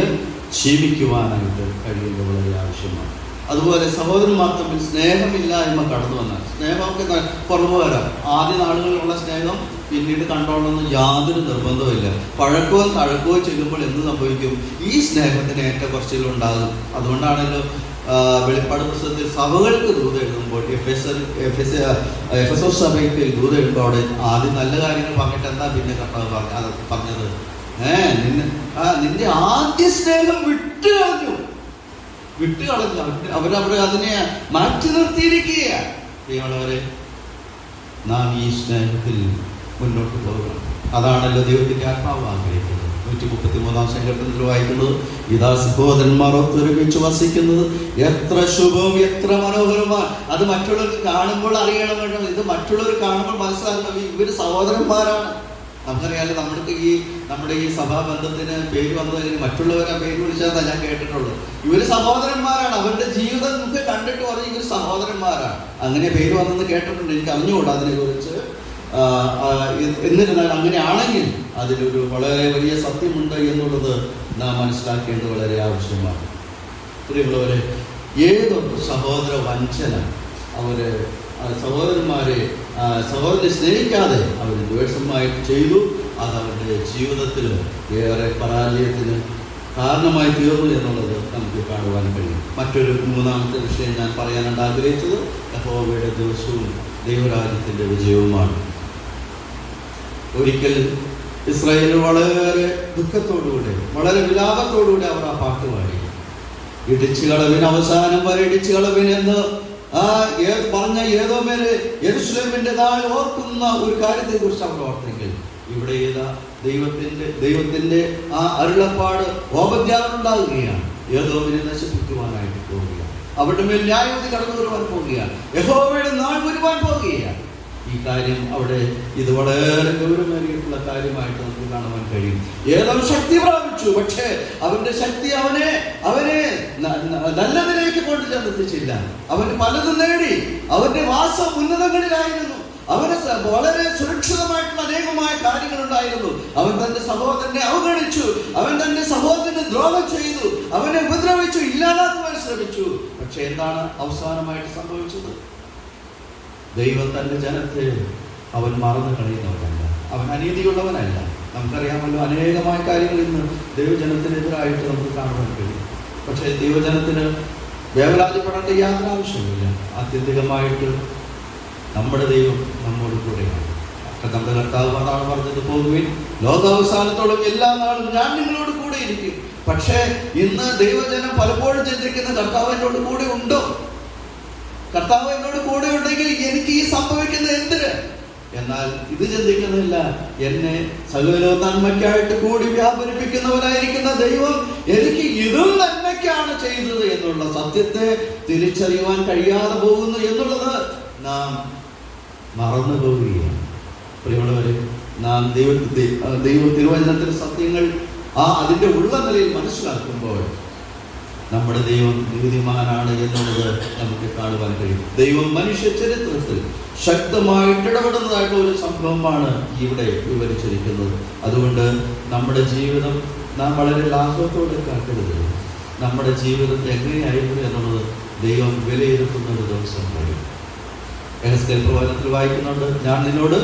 ജീവിക്കുവാനായിട്ട് കഴിയുന്നത് വളരെ ആവശ്യമാണ്. അതുപോലെ സഹോദരന്മാർ തമ്മിൽ സ്നേഹമില്ലായ്മ കടന്നു വന്നാൽ, സ്നേഹമൊക്കെ കുറവ് വരാം. ആദ്യ നാളുകളിലുള്ള സ്നേഹം പിന്നീട് കണ്ടോളണമെന്ന് യാതൊരു നിർബന്ധമില്ല. പഴക്കവും തഴക്കവും ചെല്ലുമ്പോൾ എന്ത് സംഭവിക്കും? ഈ സ്നേഹത്തിന് ഏറ്റക്കുറച്ചിലുണ്ടാകും. അതുകൊണ്ടാണല്ലോ വെളിപ്പാട് പുസ്തകത്തിൽ സഭകൾക്ക് ദൂത് എഴുതുമ്പോൾ, എഫെസോസ് സഭയ്ക്ക് ദൂത് എഴുതുമ്പോൾ അവിടെ ആദ്യം നല്ല കാര്യങ്ങൾ പറഞ്ഞിട്ട് എന്താ പിന്നെ കർത്താവ് പറഞ്ഞത്? നിന്റെ ആദ്യ സ്നേഹം വിട്ടുകളഞ്ഞു. അവരവിടെ അതിനെ മാറ്റി നിർത്തിയിരിക്കുകയാണ്. പ്രിയമുള്ളവരെ, നാം ഈ സ്നേഹത്തിൽ മുന്നോട്ട് പോകണം. അതാണല്ലോ ദൈവത്തിന്റെ ആത്മാവ് ആഗ്രഹിക്കുന്നത്. 133-ാം സങ്കീർത്തനത്തിൽ വായിക്കുന്നത്, ഇതാ സഹോദരന്മാർ ഒത്തൊരുമിച്ച് വസിക്കുന്നത് എത്ര ശുഭവും എത്ര മനോഹരമാണ്. അത് മറ്റുള്ളവർക്ക് കാണുമ്പോൾ അറിയണം വേണ്ടത്. ഇത് മറ്റുള്ളവർ കാണുമ്പോൾ മനസ്സിലാക്കണം, ഇവർ സഹോദരന്മാരാണ്. നമുക്കറിയാലോ, നമ്മുടെ ഈ സഭാബന്ധത്തിന് പേര് വന്നത് മറ്റുള്ളവരെ പേര് വിളിച്ചാൽ ഞാൻ കേട്ടിട്ടുള്ളത്. ഇവര് സഹോദരന്മാരാണ്. അവരുടെ ജീവിതം നമുക്ക് കണ്ടിട്ട് പറഞ്ഞ് ഇവർ സഹോദരന്മാരാണ്. അങ്ങനെ പേര് വന്നെന്ന് കേട്ടിട്ടുണ്ട്. എനിക്ക് അറിഞ്ഞുകൂടാ അതിനെക്കുറിച്ച്. എന്നിരുന്നാൽ അങ്ങനെയാണെങ്കിൽ അതിലൊരു വളരെ വലിയ സത്യമുണ്ട് എന്നുള്ളത് നാം മനസ്സിലാക്കേണ്ടത് വളരെ ആവശ്യമാണ്. പ്രിയമുള്ളവരെ, ഏതൊരു സഹോദര വഞ്ചന സഹോദരനെ സ്നേഹിക്കാതെ അവർ ദ്വേഷമായിട്ട് ചെയ്തു അത് അവരുടെ ജീവിതത്തിൽ ഏറെ പരാജയത്തിന് കാരണമായി തീർന്നു എന്നുള്ളത് നമുക്ക് കാണുവാൻ കഴിയും. മറ്റൊരു മൂന്നാമത്തെ വിഷയം ഞാൻ പറയാനാണ് ആഗ്രഹിച്ചത് യഹോവയുടെ ദിവസവും ദൈവരാജ്യത്തിൻ്റെ വിജയവുമാണ്. ഒരിക്കൽ ഇസ്രായേൽ വളരെ ദുഃഖത്തോടുകൂടെ വളരെ വിലാപത്തോടുകൂടെ അവർ ആ പാട്ട് പാടി. ഇടിച്ചു കളവിന്, അവസാനം വരെ ഇടിച്ചു കളവിന് എന്ന് പറഞ്ഞ ഏതോമേല് യെരൂശലേമിന്റെ നാൾ ഓർക്കുന്ന ഒരു കാര്യത്തെ കുറിച്ച് അവർ ഓർത്തെങ്കിൽ ഇവിടെ ദൈവത്തിന്റെ ആ അരുളപ്പാട് ഓബദ്യാവിനുണ്ടാകുകയാണ്. ഏദോമിനെ നശിപ്പിക്കുവാനായിട്ട് പോവുകയാണ്. അവരുടെ മേൽ ന്യായവിധി കടന്നു വരുവാൻ പോവുകയാണ്. യഹോവയുടെ നാൾ വരുവാൻ പോവുകയാണ്. ഈ കാര്യം അവിടെ ഇത് വളരെ ഗൗരവമേറിയിട്ടുള്ള കാര്യമായിട്ട് നമുക്ക് കാണുവാൻ കഴിയും. ഏതോ ശക്തി പ്രാപിച്ചു, പക്ഷേ അവന്റെ ശക്തി അവനെ നല്ലതിലേക്ക് കൊണ്ടുചെന്നെത്തിച്ചില്ല. അവന് പലതും നേടി. അവന്റെ വാസം ഉന്നതങ്ങളിലായിരുന്നു. അവന് വളരെ സുരക്ഷിതമായിട്ടുള്ള അനേകമായ കാര്യങ്ങളുണ്ടായിരുന്നു. അവൻ തന്റെ സഹോദരനെ അവഗണിച്ചു. അവൻ തന്റെ സഹോദരന് ദ്രോഹം ചെയ്തു. അവനെ ഉപദ്രവിച്ചു, ഇല്ലാതാക്കുവാൻ ശ്രമിച്ചു. പക്ഷെ എന്താണ് അവസാനമായിട്ട് സംഭവിച്ചത്? ദൈവം തന്റെ ജനത്തെ അവൻ മറന്നു കളയുന്നവനല്ല. അവൻ അനീതിയുള്ളവനല്ല. നമുക്കറിയാമല്ലോ, അനേകമായ കാര്യങ്ങൾ ഇന്ന് ദൈവജനത്തിനെതിരായിട്ട് നമുക്ക് കാണുവാൻ കഴിയും. പക്ഷേ ദൈവജനത്തിന് വേവലാതിപ്പെടേണ്ട യാതൊരു ആവശ്യമില്ല. ആത്യന്തികമായിട്ട് നമ്മുടെ ദൈവം നമ്മോട് കൂടെയാണ്. നമ്മുടെ കർത്താവ് അതാണ് പറഞ്ഞത്, പോകുവിൻ, ലോകാവസാനത്തോളം എല്ലാ നാളും ഞാൻ നിങ്ങളോട് കൂടെ ഇരിക്കും. പക്ഷേ ഇന്ന് ദൈവജനം പലപ്പോഴും ചിന്തിക്കുന്ന കർത്താവ് എന്നോട് കൂടെ ഉണ്ടോ? കർത്താവ് എന്നോട് കൂടെ ഉണ്ടെങ്കിൽ എനിക്ക് ഈ സംഭവിക്കുന്ന എന്തിന്? എന്നാൽ ഇത് ചിന്തിക്കുന്നില്ല. എന്നെ സകല നന്മയ്ക്കായിട്ട് കൂടി വ്യാപരിപ്പിക്കുന്നവരായിരിക്കുന്ന ദൈവം എനിക്ക് ഇതും നന്മയ്ക്കാണ് ചെയ്തത് എന്നുള്ള സത്യത്തെ തിരിച്ചറിയുവാൻ കഴിയാതെ പോകുന്നു എന്നുള്ളത് നാം മറന്നു പോവുകയാണ്. പ്രിയമുള്ളവരെ, നാം ദൈവ തിരുവചനത്തിലെ സത്യങ്ങൾ അതിൻ്റെ ഉള്ള നിലയിൽ മനസ്സിലാക്കുമ്പോൾ നമ്മുടെ ദൈവം നീതിമാനാണ് എന്നുള്ളത് നമുക്ക് കാണുവാൻ കഴിയും. ദൈവം മനുഷ്യ ചരിത്രത്തിൽ ശക്തമായിട്ട് ഇടപെടുന്നതായിട്ടുള്ള ഒരു സംഭവമാണ് ഇവിടെ വിവരിച്ചിരിക്കുന്നത്. അതുകൊണ്ട് നമ്മുടെ ജീവിതം നാം വളരെ ലാഭത്തോടെ കാട്ടരുത്. നമ്മുടെ ജീവിതം എങ്ങനെയായിരുന്നു എന്നുള്ളത് ദൈവം വിലയിരുത്തുന്ന ഒരു ദിവസം വരും. എഹെസ്കേൽ പ്രവചനത്തിൽ വായിക്കുന്നുണ്ട്, ഞാൻ നിന്നോട്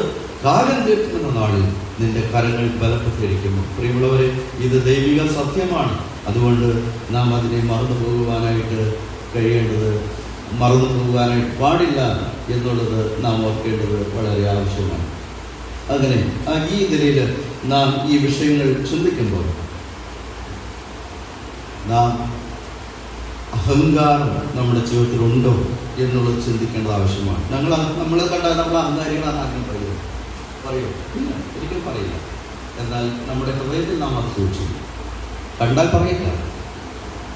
കാലം തീർക്കുന്ന നാളിൽ നിന്റെ കരങ്ങൾ ബലപ്പെട്ടിരിക്കുന്നു. പ്രിയമുള്ളവരെ, ഇത് ദൈവിക സത്യമാണ്. അതുകൊണ്ട് നാം അതിനെ മറന്നു പോകുവാനായിട്ട് പാടില്ല എന്നുള്ളത് നാം ഓർക്കേണ്ടത് വളരെ ആവശ്യമാണ്. അങ്ങനെ ഈ നിലയിൽ നാം ഈ വിഷയങ്ങൾ ചിന്തിക്കുമ്പോൾ നാം അഹങ്കാരം നമ്മുടെ ജീവിതത്തിൽ ഉണ്ടോ എന്നുള്ളത് ചിന്തിക്കേണ്ടത് ആവശ്യമാണ്. നമ്മളെ കണ്ടാൽ നമ്മൾ അഹങ്കാരികളാണ് ആദ്യം പറയൂ? ഇല്ല, ഒരിക്കലും പറയില്ല. എന്നാൽ നമ്മുടെ ഹൃദയത്തിൽ നാം അത് സൂക്ഷിക്കും. കണ്ടാൽ പറയില്ല,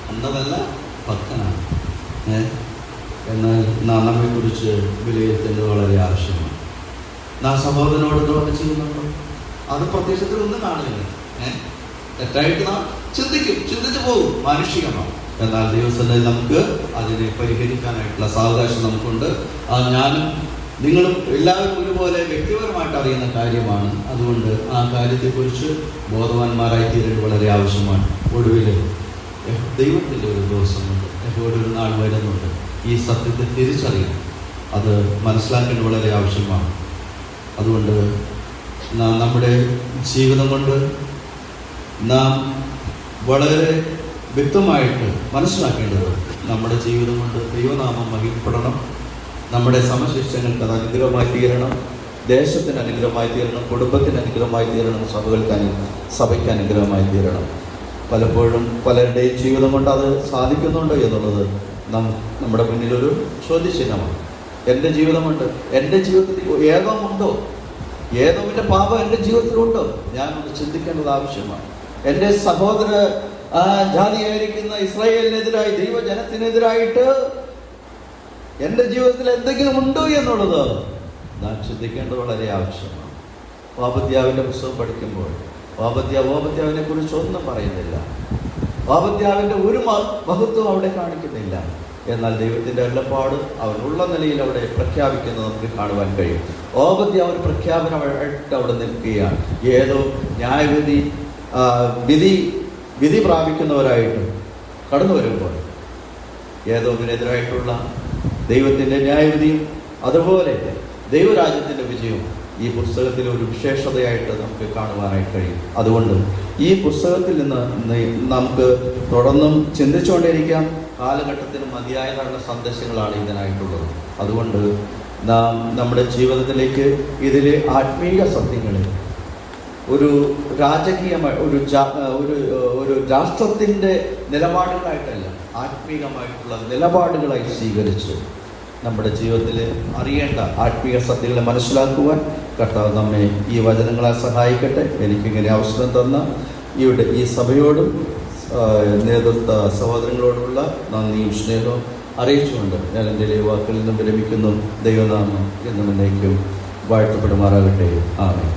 കണ്ടതല്ല ഭക്തനാണ്. എന്നാൽ നാം നമ്മെക്കുറിച്ച് വിലയിരുത്തേണ്ടത് വളരെ ആവശ്യമാണ്. നാം സഹോദരനോട് ദ്രോഹം ചെയ്യുന്നുണ്ടോ? അത് പ്രത്യക്ഷത്തിൽ ഒന്നും കാണില്ല. തെറ്റായിട്ട് നാം ചിന്തിച്ചു പോകും, മാനുഷികമാണ്. എന്നാൽ ദൈവസന്നിധിയിൽ നമുക്ക് അതിനെ പരിഹരിക്കാനായിട്ടുള്ള സാവകാശം നമുക്കുണ്ട്. ഞാനും നിങ്ങളും എല്ലാവരും ഒരുപോലെ വ്യക്തിപരമായിട്ട് അറിയുന്ന കാര്യമാണ്. അതുകൊണ്ട് ആ കാര്യത്തെക്കുറിച്ച് ബോധവാന്മാരായി തീരേണ്ടത് വളരെ ആവശ്യമാണ്. ഒടുവിൽ ദൈവത്തിൻ്റെ ഒരു ദിവസമുണ്ട്, യഹോവയുടെ ഒരു നാൾ വരുന്നുണ്ട്. ഈ സത്യത്തെ തിരിച്ചറിയണം, അത് മനസ്സിലാക്കേണ്ടത് വളരെ ആവശ്യമാണ്. അതുകൊണ്ട് നമ്മുടെ ജീവിതം കൊണ്ട് നാം വളരെ വ്യക്തമായിട്ട് മനസ്സിലാക്കേണ്ടത് നമ്മുടെ ജീവിതം കൊണ്ട് ദൈവനാമം മഹിമപ്പെടണം. നമ്മുടെ സമശിഷ്ടങ്ങൾക്ക് അത് അനുഗ്രഹമായി തീരണം, ദേശത്തിന് അനുഗ്രഹമായി തീരണം, കുടുംബത്തിന് അനുഗ്രഹമായി തീരണം, സഭയ്ക്ക് അനുഗ്രഹമായി തീരണം. പലപ്പോഴും പലരുടെയും ജീവിതം കൊണ്ട് അത് സാധിക്കുന്നുണ്ടോ എന്നുള്ളത് നമ്മുടെ മുന്നിലൊരു ചോദ്യചിഹ്നമാണ്. എൻ്റെ ജീവിതമുണ്ട്, എൻ്റെ ജീവിതത്തിൽ ഏകമുണ്ടോ? ഏകോവിൻ്റെ പാപം എൻ്റെ ജീവിതത്തിലുണ്ടോ? ഞാനൊന്ന് ചിന്തിക്കേണ്ടത് ആവശ്യമാണ്. എൻ്റെ സഹോദര ജാതിയായിരിക്കുന്ന ഇസ്രായേലിനെതിരായി, ദൈവജനത്തിനെതിരായിട്ട് എൻ്റെ ജീവിതത്തിൽ എന്തെങ്കിലും ഉണ്ടോ എന്നുള്ളത് നാം ചിന്തിക്കേണ്ടത് വളരെ ആവശ്യമാണ്. ഓബദ്യാവിൻ്റെ പുസ്തകം പഠിക്കുമ്പോൾ ഓബദ്യാവിനെ കുറിച്ച് ഒന്നും പറയുന്നില്ല. ഓബദ്യാവിൻ്റെ ഒരു മഹത്വം അവിടെ കാണിക്കുന്നില്ല. എന്നാൽ ദൈവത്തിൻ്റെ അരുളപ്പാട് അവനുള്ള നിലയിൽ അവിടെ പ്രഖ്യാപിക്കുന്നത് നമുക്ക് കാണുവാൻ കഴിയും. ഓബദ്യാവ് ഒരു പ്രഖ്യാപനമായിട്ട് അവിടെ നിൽക്കുകയാണ്. ഏതോ ന്യായവിധി വിധി പ്രാപിക്കുന്നവരായിട്ട് കടന്നു വരുമ്പോൾ ഏതോവിനെതിരായിട്ടുള്ള ദൈവത്തിൻ്റെ ന്യായവിധിയും അതുപോലെ ദൈവരാജ്യത്തിൻ്റെ വിജയവും ഈ പുസ്തകത്തിലെ ഒരു വിശേഷതയായിട്ട് നമുക്ക് കാണുവാനായിട്ട് കഴിയും. അതുകൊണ്ട് ഈ പുസ്തകത്തിൽ നിന്ന് നമുക്ക് തുടർന്നും ചിന്തിച്ചുകൊണ്ടിരിക്കാം. കാലഘട്ടത്തിന് മതിയായ നല്ല സന്ദേശങ്ങളാണ് ഇതിനായിട്ടുള്ളത്. അതുകൊണ്ട് നാം നമ്മുടെ ജീവിതത്തിലേക്ക് ഇതിലെ ആത്മീയ സത്യങ്ങളിൽ ഒരു രാജകീയമായ ഒരു രാഷ്ട്രത്തിൻ്റെ നിലപാടുകളായിട്ടല്ല, ആത്മീകമായിട്ടുള്ള നിലപാടുകളായി സ്വീകരിച്ച് നമ്മുടെ ജീവിതത്തിൽ അറിയേണ്ട ആത്മീയ സത്യങ്ങളെ മനസ്സിലാക്കുവാൻ കർത്താവ് നമ്മെ ഈ വചനങ്ങളാൽ സഹായിക്കട്ടെ. എനിക്കിങ്ങനെ അവസരം തന്ന ഈ സഭയോടും നേതൃത്വ സഹോദരങ്ങളോടുമുള്ള നന്ദിയും സ്നേഹവും അറിയിച്ചുകൊണ്ട് ഞാൻ എൻ്റെ വാക്കിൽ നിന്നും വിരമിക്കുന്നു. ദൈവനാമം എന്നും എന്നേക്കും വാഴ്ത്തപ്പെടുമാറാകട്ടെ. ആമേൻ.